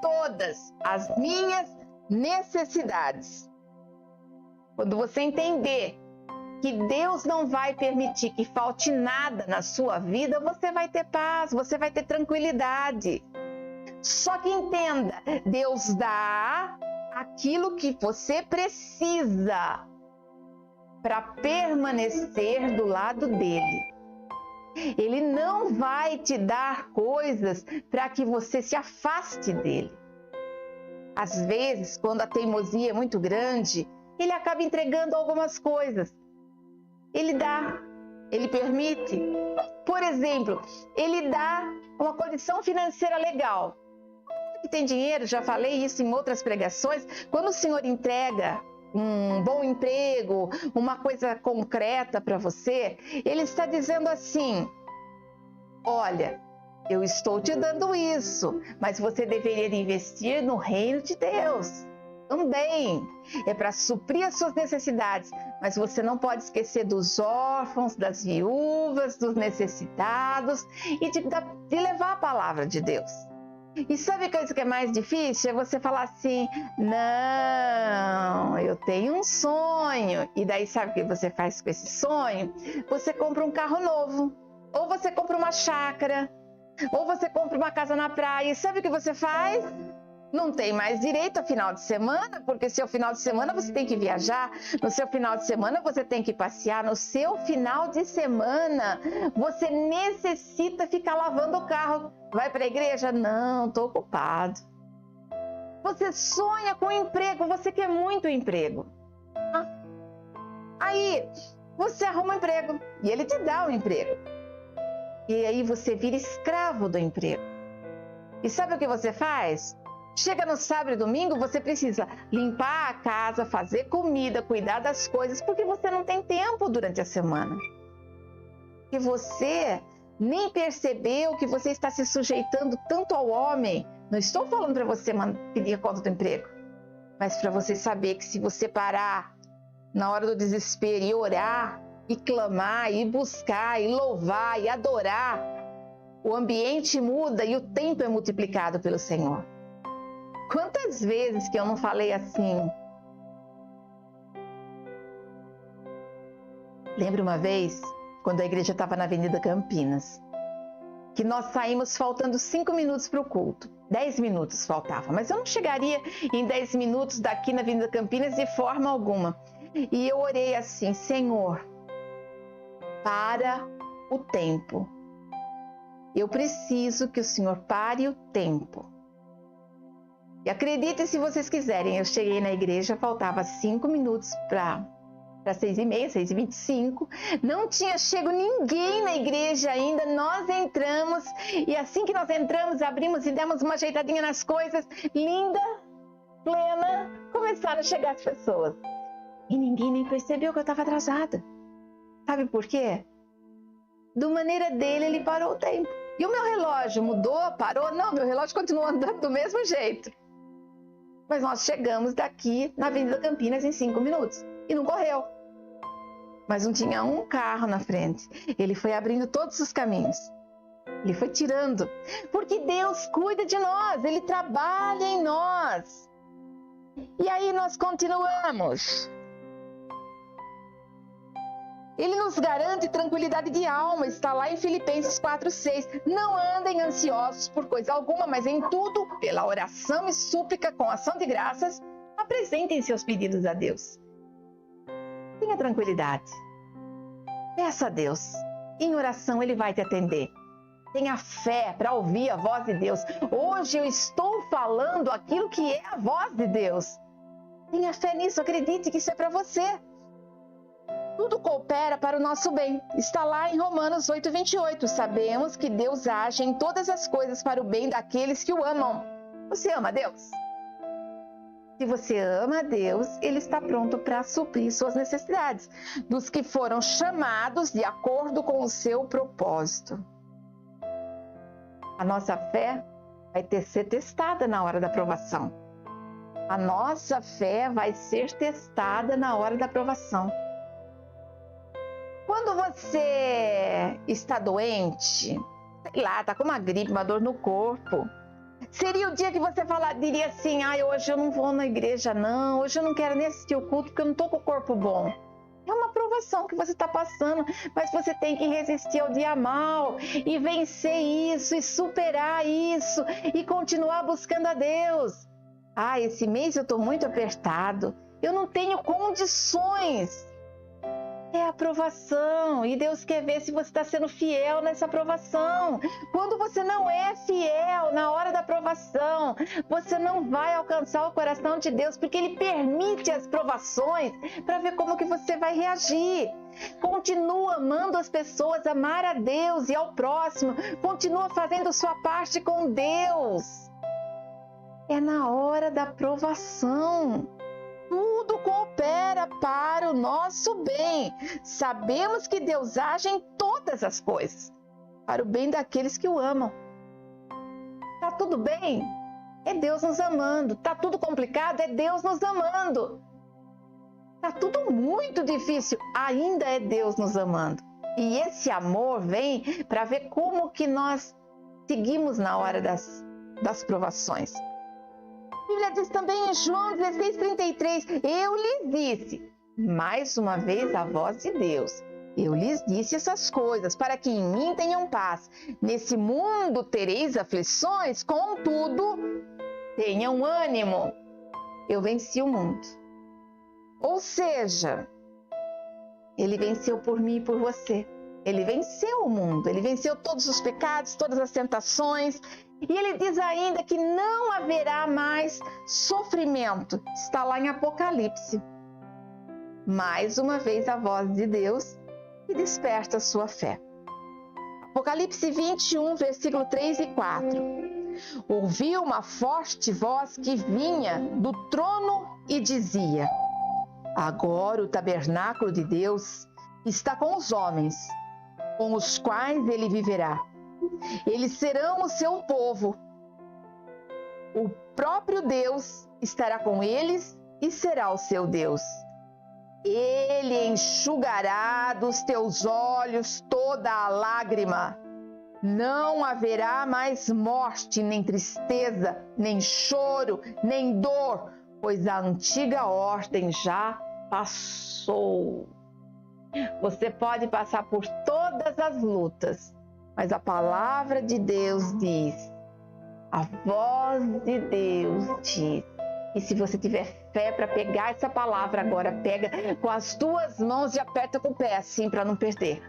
todas as minhas necessidades. Quando você entender que Deus não vai permitir que falte nada na sua vida, você vai ter paz, você vai ter tranquilidade. Só que entenda, Deus dá aquilo que você precisa para permanecer do lado dele. Ele não vai te dar coisas para que você se afaste dele. Às vezes, quando a teimosia é muito grande, ele acaba entregando algumas coisas. Ele dá, ele permite. Por exemplo, ele dá uma condição financeira legal. Que tem dinheiro, já falei isso em outras pregações. Quando o Senhor entrega um bom emprego, uma coisa concreta para você, ele está dizendo assim: olha, eu estou te dando isso, mas você deveria investir no reino de Deus também. É para suprir as suas necessidades, mas você não pode esquecer dos órfãos, das viúvas, dos necessitados e de levar a palavra de Deus. E sabe a coisa que é mais difícil? É você falar assim: não, eu tenho um sonho. E daí sabe o que você faz com esse sonho? Você compra um carro novo, ou você compra uma chácara, ou você compra uma casa na praia. E sabe o que você faz? Não tem mais direito a final de semana, porque seu final de semana você tem que viajar, no seu final de semana você tem que passear, no seu final de semana você necessita ficar lavando o carro. Vai para a igreja? Não, estou ocupado. Você sonha com emprego, você quer muito emprego. Aí você arruma um emprego e ele te dá um emprego. E aí você vira escravo do emprego. E sabe o que você faz? Chega no sábado e domingo, você precisa limpar a casa, fazer comida, cuidar das coisas, porque você não tem tempo durante a semana. E você nem percebeu que você está se sujeitando tanto ao homem. Não estou falando para você pedir a conta do emprego, mas para você saber que se você parar na hora do desespero e orar, e clamar, e buscar, e louvar, e adorar, o ambiente muda e o tempo é multiplicado pelo Senhor. Quantas vezes que eu não falei assim? Lembro uma vez, quando a igreja estava na Avenida Campinas, que nós saímos faltando 5 minutos para o culto. 10 minutos faltava, mas eu não chegaria em 10 minutos daqui na Avenida Campinas de forma alguma. E eu orei assim: Senhor, para o tempo. Eu preciso que o Senhor pare o tempo. E acreditem se vocês quiserem, eu cheguei na igreja, faltava 5 minutos para 6h30, 6h25. Não tinha chego ninguém na igreja ainda, nós entramos e assim que nós entramos, abrimos e demos uma ajeitadinha nas coisas, linda, plena, começaram a chegar as pessoas. E ninguém nem percebeu que eu estava atrasada. Sabe por quê? Da maneira dele, ele parou o tempo. E o meu relógio mudou, parou? Não, meu relógio continuou andando do mesmo jeito. Mas nós chegamos daqui na Avenida Campinas em 5 minutos. E não correu. Mas não tinha um carro na frente. Ele foi abrindo todos os caminhos. Ele foi tirando. Porque Deus cuida de nós. Ele trabalha em nós. E aí nós continuamos. Ele nos garante tranquilidade de alma, está lá em Filipenses 4:6. Não andem ansiosos por coisa alguma, mas em tudo, pela oração e súplica com ação de graças, apresentem seus pedidos a Deus. Tenha tranquilidade. Peça a Deus. Em oração Ele vai te atender. Tenha fé para ouvir a voz de Deus. Hoje eu estou falando aquilo que é a voz de Deus. Tenha fé nisso, acredite que isso é para você. Tudo coopera para o nosso bem. Está lá em Romanos 8:28. Sabemos que Deus age em todas as coisas para o bem daqueles que o amam. Você ama Deus? Se você ama Deus, Ele está pronto para suprir suas necessidades, dos que foram chamados de acordo com o seu propósito. A nossa fé vai ser testada na hora da provação. A nossa fé vai ser testada na hora da provação. Quando você está doente, sei lá, está com uma gripe, uma dor no corpo, Seria o dia que você diria assim, hoje eu não vou na igreja não, hoje eu não quero nem assistir o culto porque eu não estou com o corpo bom. É uma provação que você está passando, mas você tem que resistir ao dia mal e vencer isso e superar isso e continuar buscando a Deus. Esse mês eu estou muito apertado, eu não tenho condições. É a provação e Deus quer ver se você está sendo fiel nessa provação. Quando você não é fiel na hora da provação, você não vai alcançar o coração de Deus, porque Ele permite as provações para ver como que você vai reagir. Continua amando as pessoas, amar a Deus e ao próximo. Continua fazendo sua parte com Deus. É na hora da provação. Tudo coopera para o nosso bem. Sabemos que Deus age em todas as coisas, para o bem daqueles que o amam. Tá tudo bem? É Deus nos amando. Tá tudo complicado? É Deus nos amando. Tá tudo muito difícil? Ainda é Deus nos amando. E esse amor vem para ver como que nós seguimos na hora das provações. A Bíblia diz também em João 16:33, eu lhes disse, mais uma vez a voz de Deus, eu lhes disse essas coisas, para que em mim tenham paz. Nesse mundo tereis aflições, contudo, tenham ânimo, eu venci o mundo. Ou seja, Ele venceu por mim e por você. Ele venceu o mundo, Ele venceu todos os pecados, todas as tentações. E Ele diz ainda que não haverá mais sofrimento. Está lá em Apocalipse. Mais uma vez a voz de Deus que desperta a sua fé. Apocalipse 21, versículo 3 e 4. Ouvi uma forte voz que vinha do trono e dizia, agora o tabernáculo de Deus está com os homens, com os quais Ele viverá. Eles serão o seu povo. O próprio Deus estará com eles e será o seu Deus. Ele enxugará dos teus olhos toda a lágrima. Não haverá mais morte, nem tristeza, nem choro, nem dor, pois a antiga ordem já passou. Você pode passar por todas as lutas, mas a palavra de Deus diz, a voz de Deus diz, e se você tiver fé para pegar essa palavra agora, pega com as duas mãos e aperta com o pé, assim, para não perder.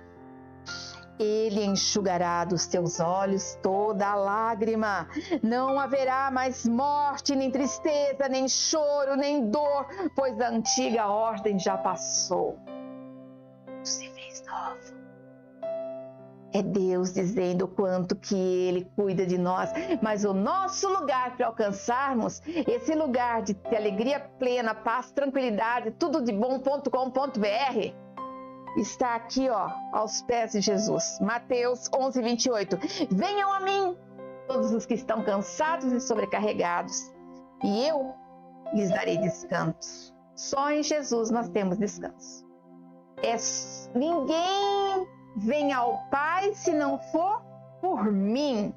Ele enxugará dos teus olhos toda a lágrima. Não haverá mais morte, nem tristeza, nem choro, nem dor, pois a antiga ordem já passou. Se fez novo. É Deus dizendo o quanto que Ele cuida de nós, mas o nosso lugar para alcançarmos esse lugar de alegria plena, paz, tranquilidade, tudo de bom.com.br está aqui, aos pés de Jesus. Mateus 11:28. Venham a mim, todos os que estão cansados e sobrecarregados, e eu lhes darei descanso. Só em Jesus nós temos descanso. Ninguém vem ao Pai se não for por mim.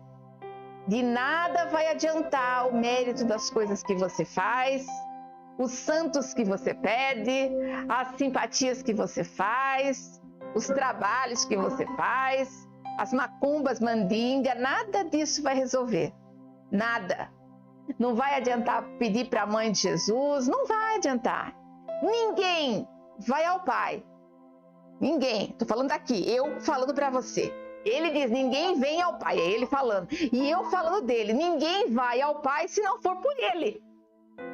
De nada vai adiantar o mérito das coisas que você faz, os santos que você pede, as simpatias que você faz, os trabalhos que você faz, as macumbas, mandinga, nada disso vai resolver. Nada. Não vai adiantar pedir para a mãe de Jesus, não vai adiantar. Ninguém vai ao Pai. Ninguém. Estou falando aqui, eu falando para você. Ele diz, ninguém vem ao Pai, é Ele falando. E eu falando dele, ninguém vai ao Pai se não for por Ele.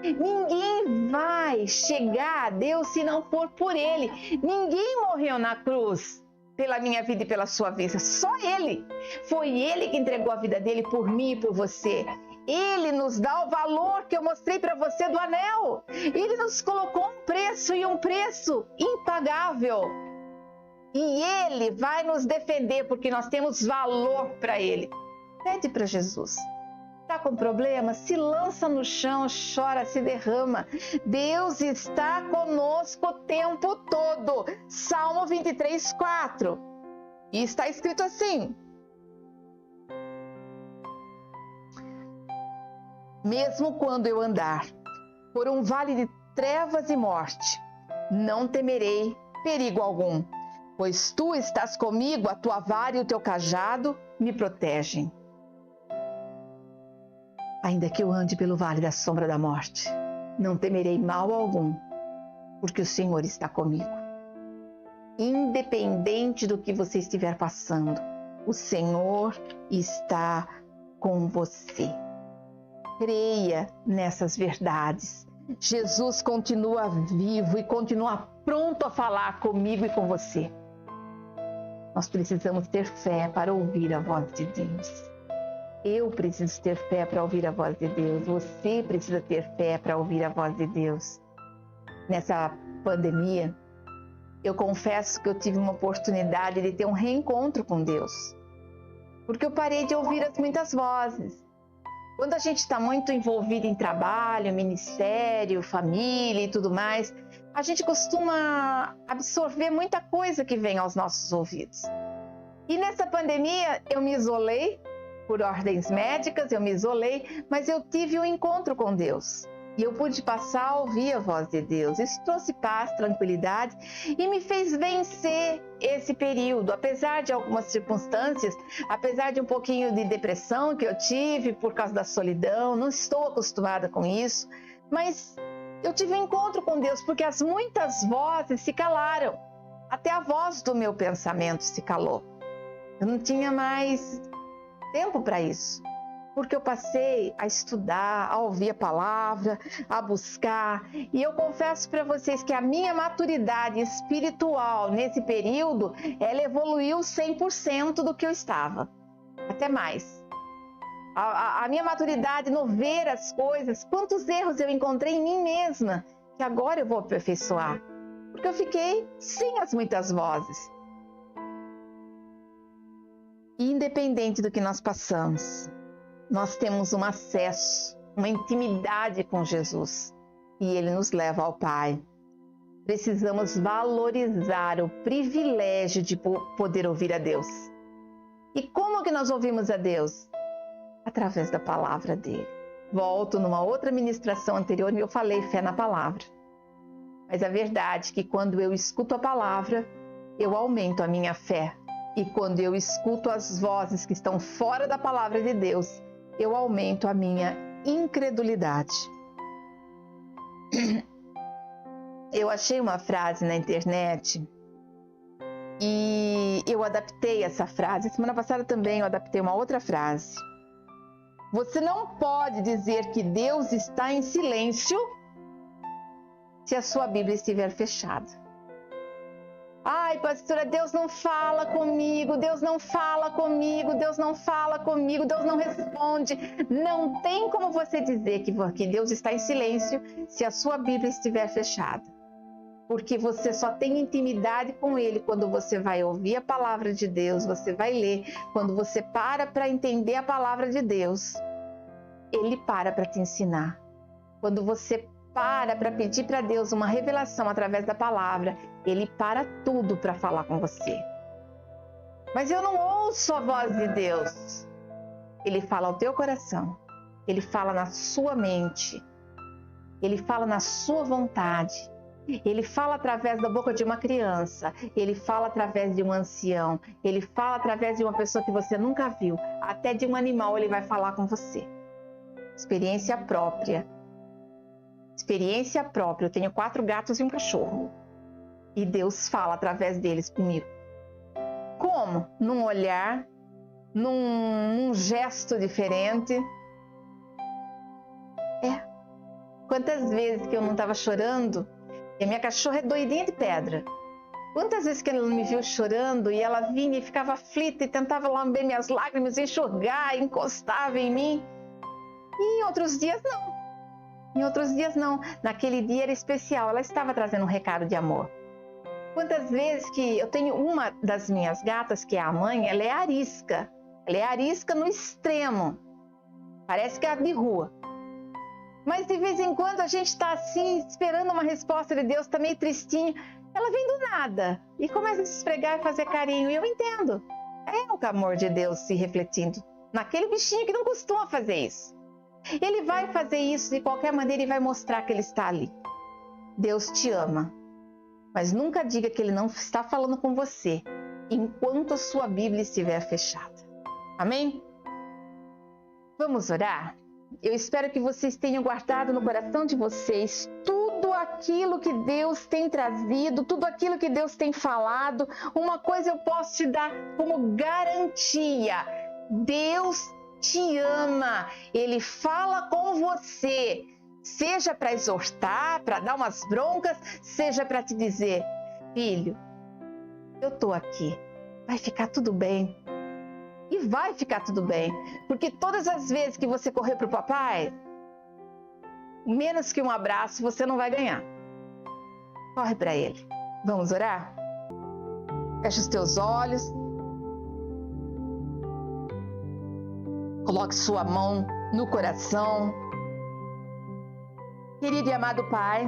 Ninguém vai chegar a Deus se não for por Ele. Ninguém morreu na cruz pela minha vida e pela sua vida. Só Ele. Foi Ele que entregou a vida dele por mim e por você. Ele nos dá o valor que eu mostrei para você do anel. Ele nos colocou um preço e um preço impagável. E Ele vai nos defender porque nós temos valor para Ele. Pede para Jesus. Está com problema? Se lança no chão, chora, se derrama. Deus está conosco o tempo todo. Salmo 23:4. E está escrito assim. Mesmo quando eu andar por um vale de trevas e morte, não temerei perigo algum, pois tu estás comigo, a tua vara e o teu cajado me protegem. Ainda que eu ande pelo vale da sombra da morte, não temerei mal algum, porque o Senhor está comigo. Independente do que você estiver passando, o Senhor está com você. Creia nessas verdades. Jesus continua vivo e continua pronto a falar comigo e com você. Nós precisamos ter fé para ouvir a voz de Deus. Eu preciso ter fé para ouvir a voz de Deus. Você precisa ter fé para ouvir a voz de Deus. Nessa pandemia, eu confesso que eu tive uma oportunidade de ter um reencontro com Deus. Porque eu parei de ouvir as muitas vozes. Quando a gente está muito envolvido em trabalho, ministério, família e tudo mais, a gente costuma absorver muita coisa que vem aos nossos ouvidos. E nessa pandemia eu me isolei, por ordens médicas eu me isolei, mas eu tive um encontro com Deus. E eu pude passar a ouvir a voz de Deus. Isso trouxe paz, tranquilidade e me fez vencer esse período. Apesar de algumas circunstâncias, apesar de um pouquinho de depressão que eu tive por causa da solidão, não estou acostumada com isso, mas eu tive um encontro com Deus porque as muitas vozes se calaram. Até a voz do meu pensamento se calou. Eu não tinha mais tempo para isso. Porque eu passei a estudar, a ouvir a palavra, a buscar. E eu confesso para vocês que a minha maturidade espiritual nesse período, ela evoluiu 100% do que eu estava. Até mais. A minha maturidade no ver as coisas, quantos erros eu encontrei em mim mesma, que agora eu vou aperfeiçoar. Porque eu fiquei sem as muitas vozes. E independente do que nós passamos, nós temos um acesso, uma intimidade com Jesus e Ele nos leva ao Pai. Precisamos valorizar o privilégio de poder ouvir a Deus. E como que nós ouvimos a Deus? Através da palavra dEle. Volto numa outra ministração anterior e eu falei fé na palavra. Mas a verdade é que quando eu escuto a palavra, eu aumento a minha fé. E quando eu escuto as vozes que estão fora da palavra de Deus, eu aumento a minha incredulidade. Eu achei uma frase na internet e eu adaptei essa frase. Semana passada também eu adaptei uma outra frase. Você não pode dizer que Deus está em silêncio se a sua Bíblia estiver fechada. Ai, pastora, Deus não fala comigo, Deus não fala comigo, Deus não fala comigo, Deus não responde. Não tem como você dizer que Deus está em silêncio se a sua Bíblia estiver fechada. Porque você só tem intimidade com Ele quando você vai ouvir a palavra de Deus, você vai ler. Quando você para entender a palavra de Deus, Ele para te ensinar. Quando você para pedir para Deus uma revelação através da palavra, Ele para tudo para falar com você. Mas eu não ouço a voz de Deus. Ele fala ao teu coração. Ele fala na sua mente. Ele fala na sua vontade. Ele fala através da boca de uma criança. Ele fala através de um ancião. Ele fala através de uma pessoa que você nunca viu. Até de um animal Ele vai falar com você. Experiência própria. Experiência própria. Eu tenho 4 gatos e um cachorro. E Deus fala através deles comigo. Como? Num olhar, num gesto diferente. Quantas vezes que eu não estava chorando, e a minha cachorra é doidinha de pedra. Quantas vezes que ela me viu chorando e ela vinha e ficava aflita e tentava lamber minhas lágrimas, enxugar, encostava em mim. E em outros dias não. Em outros dias não. Naquele dia era especial, ela estava trazendo um recado de amor. Quantas vezes que eu tenho uma das minhas gatas, que é a mãe, ela é arisca. Ela é arisca no extremo. Parece que é de rua. Mas de vez em quando a gente está assim, esperando uma resposta de Deus, está meio tristinho. Ela vem do nada e começa a se esfregar e fazer carinho. E eu entendo. É o amor de Deus se refletindo naquele bichinho que não costuma fazer isso. Ele vai fazer isso de qualquer maneira e vai mostrar que Ele está ali. Deus te ama, mas nunca diga que Ele não está falando com você enquanto a sua Bíblia estiver fechada. Amém? Vamos orar? Eu espero que vocês tenham guardado no coração de vocês tudo aquilo que Deus tem trazido, tudo aquilo que Deus tem falado. Uma coisa eu posso te dar como garantia: Deus te ama, Ele fala com você, seja para exortar, para dar umas broncas, seja para te dizer: filho, eu estou aqui, vai ficar tudo bem. E vai ficar tudo bem, porque todas as vezes que você correr para o papai, menos que um abraço você não vai ganhar. Corre para ele. Vamos orar? Feche os teus olhos. Coloque sua mão no coração. Querido e amado Pai,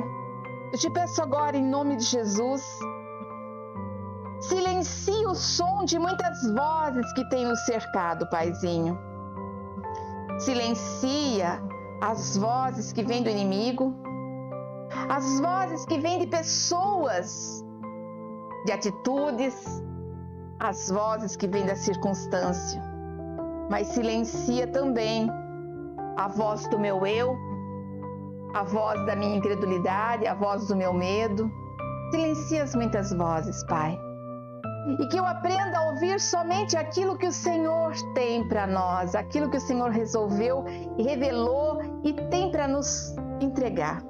eu te peço agora em nome de Jesus, silencie o som de muitas vozes que têm nos cercado, Paizinho. Silencia as vozes que vêm do inimigo, as vozes que vêm de pessoas, de atitudes, as vozes que vêm da circunstância. Mas silencia também a voz do meu eu, a voz da minha incredulidade, a voz do meu medo. Silencia as muitas vozes, Pai. E que eu aprenda a ouvir somente aquilo que o Senhor tem para nós, aquilo que o Senhor resolveu e revelou e tem para nos entregar.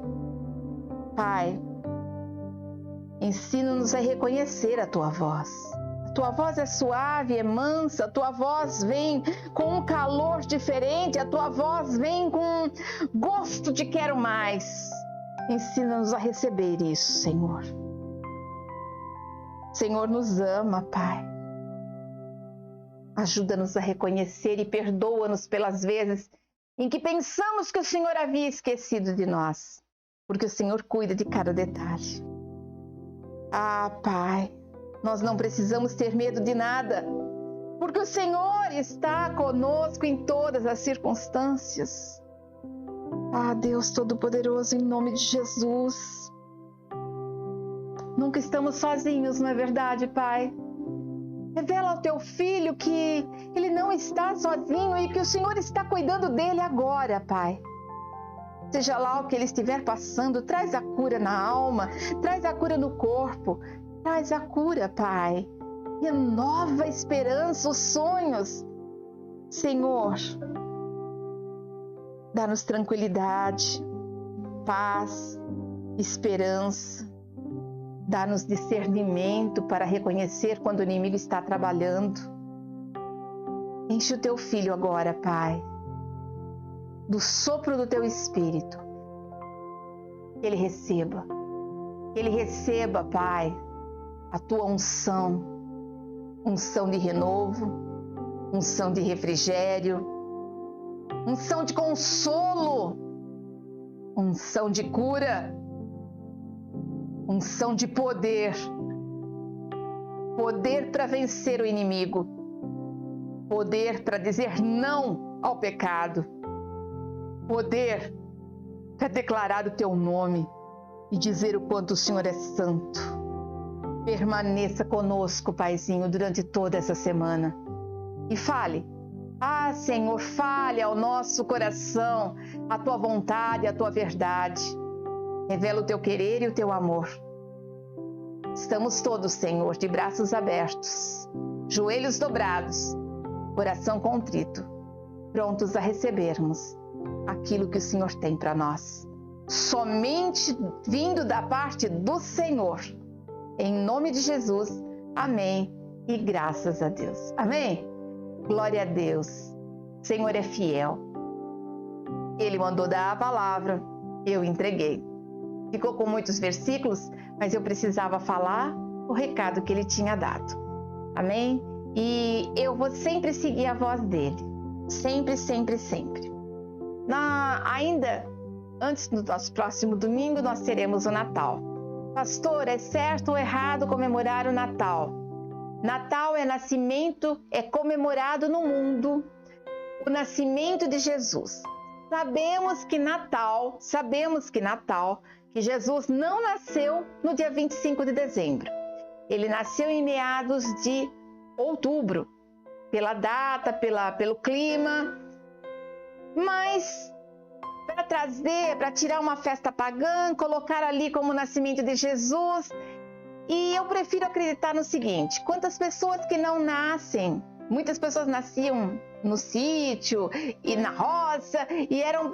Pai, ensina-nos a reconhecer a Tua voz. A Tua voz é suave, é mansa, a Tua voz vem com um calor diferente, a Tua voz vem com gosto de quero mais. Ensina-nos a receber isso, Senhor. O Senhor nos ama, Pai. Ajuda-nos a reconhecer e perdoa-nos pelas vezes em que pensamos que o Senhor havia esquecido de nós, porque o Senhor cuida de cada detalhe. Ah, Pai, nós não precisamos ter medo de nada, porque o Senhor está conosco em todas as circunstâncias. Ah, Deus Todo-Poderoso, em nome de Jesus, nunca estamos sozinhos, não é verdade, Pai? Revela ao Teu Filho que Ele não está sozinho e que o Senhor está cuidando dele agora, Pai. Seja lá o que ele estiver passando, traz a cura na alma, traz a cura no corpo, traz a cura, Pai. Renova a esperança, os sonhos. Senhor, dá-nos tranquilidade, paz, esperança. Dá-nos discernimento para reconhecer quando o inimigo está trabalhando. Enche o Teu Filho agora, Pai, do sopro do Teu Espírito. Que Ele receba, Pai, a Tua unção, unção de renovo, unção de refrigério, unção de consolo, unção de cura, unção de poder, poder para vencer o inimigo, poder para dizer não ao pecado, poder para declarar o Teu nome e dizer o quanto o Senhor é santo. Permaneça conosco, Paizinho, durante toda essa semana e fale. Ah, Senhor, fale ao nosso coração a Tua vontade, a Tua verdade. Revela o Teu querer e o Teu amor. Estamos todos, Senhor, de braços abertos, joelhos dobrados, coração contrito, prontos a recebermos aquilo que o Senhor tem para nós. Somente vindo da parte do Senhor. Em nome de Jesus, amém e graças a Deus. Amém? Glória a Deus. O Senhor é fiel. Ele mandou dar a palavra, eu entreguei. Ficou com muitos versículos, mas eu precisava falar o recado que Ele tinha dado. Amém? E eu vou sempre seguir a voz dEle. Sempre, sempre, sempre. Ainda antes do nosso próximo domingo, nós teremos o Natal. Pastor, é certo ou errado comemorar o Natal? Natal é nascimento, é comemorado no mundo o nascimento de Jesus. Sabemos que que Jesus não nasceu no dia 25 de dezembro. Ele nasceu em meados de outubro, pela data, pelo clima. Mas para tirar uma festa pagã, colocar ali como o nascimento de Jesus. E eu prefiro acreditar no seguinte: quantas pessoas que não nascem, muitas pessoas nasciam no sítio e na roça e eram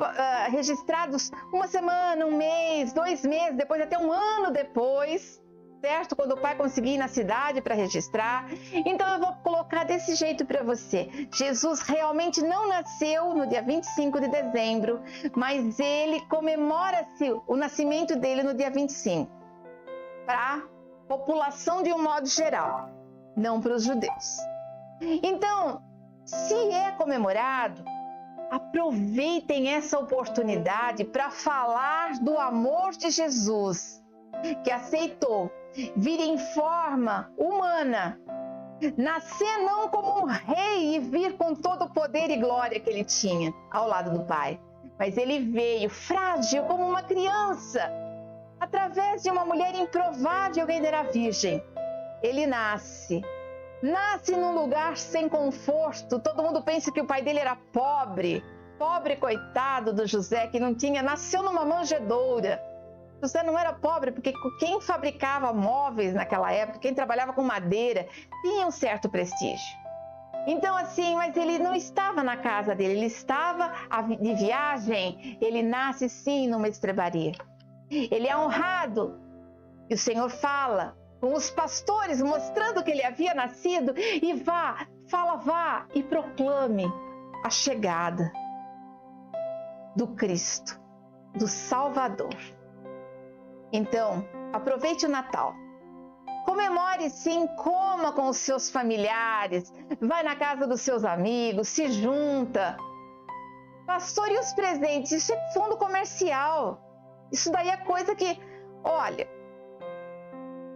registrados uma semana, um mês, 2 meses, depois até um ano depois, certo? Quando o pai conseguia ir na cidade para registrar. Então eu vou colocar desse jeito para você. Jesus realmente não nasceu no dia 25 de dezembro, mas ele comemora-se o nascimento dele no dia 25, para a população de um modo geral, não para os judeus. Então, se é comemorado, aproveitem essa oportunidade para falar do amor de Jesus, que aceitou vir em forma humana, nascer não como um rei e vir com todo o poder e glória que ele tinha ao lado do Pai, mas ele veio frágil como uma criança, através de uma mulher improvável que ainda era virgem. Ele nasce num lugar sem conforto. Todo mundo pensa que o pai dele era pobre coitado do José, que não tinha, nasceu numa manjedoura. José não era pobre, porque quem fabricava móveis naquela época, quem trabalhava com madeira, tinha um certo prestígio. Então assim, mas ele não estava na casa dele, ele estava de viagem. Ele nasce sim numa estrebaria. Ele é honrado, e o Senhor fala com os pastores, mostrando que ele havia nascido, e vá e proclame a chegada do Cristo, do Salvador. Então, aproveite o Natal. Comemore sim, coma com os seus familiares, vai na casa dos seus amigos, se junta. Pastor, e os presentes? Isso é fundo comercial. Isso daí é coisa que, olha,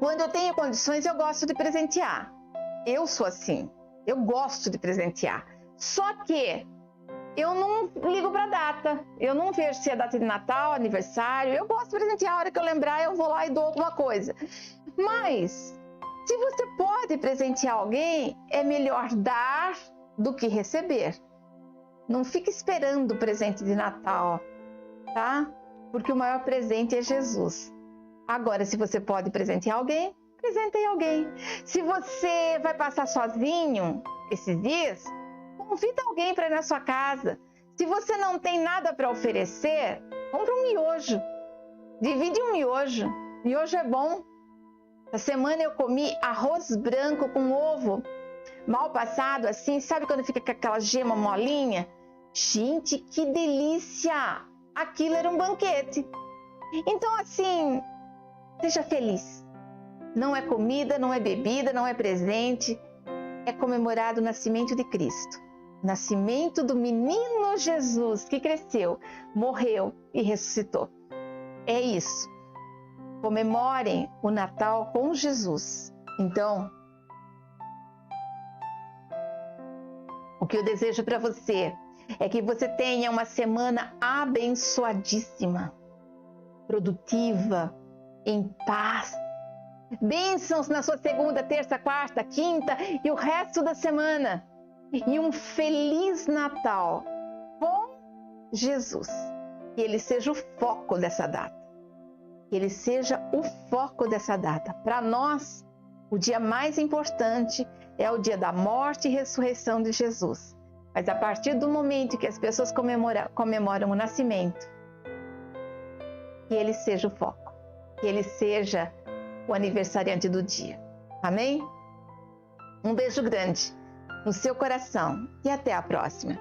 quando eu tenho condições, eu gosto de presentear. Eu sou assim, eu gosto de presentear. Só que eu não ligo para a data. Eu não vejo se é data de Natal, aniversário. Eu gosto de presentear, a hora que eu lembrar, eu vou lá e dou alguma coisa. Mas, se você pode presentear alguém, é melhor dar do que receber. Não fique esperando o presente de Natal, tá? Porque o maior presente é Jesus. Agora, se você pode presentear alguém, presenteie alguém. Se você vai passar sozinho esses dias, convida alguém para ir na sua casa. Se você não tem nada para oferecer, compra um miojo. Divide um miojo. Miojo é bom. Essa semana eu comi arroz branco com ovo mal passado, assim, sabe quando fica com aquela gema molinha? Gente, que delícia! Aquilo era um banquete. Então, assim, seja feliz. Não é comida, não é bebida, não é presente. É comemorado o nascimento de Cristo. O nascimento do menino Jesus, que cresceu, morreu e ressuscitou. É isso. Comemorem o Natal com Jesus. Então, o que eu desejo para você é que você tenha uma semana abençoadíssima, produtiva, em paz. Bênçãos na sua segunda, terça, quarta, quinta e o resto da semana. E um feliz Natal com Jesus. Que ele seja o foco dessa data. Que ele seja o foco dessa data. Para nós, o dia mais importante é o dia da morte e ressurreição de Jesus. Mas a partir do momento que as pessoas comemoram o nascimento, que ele seja o foco, que ele seja o aniversariante do dia. Amém? Um beijo grande no seu coração e até a próxima.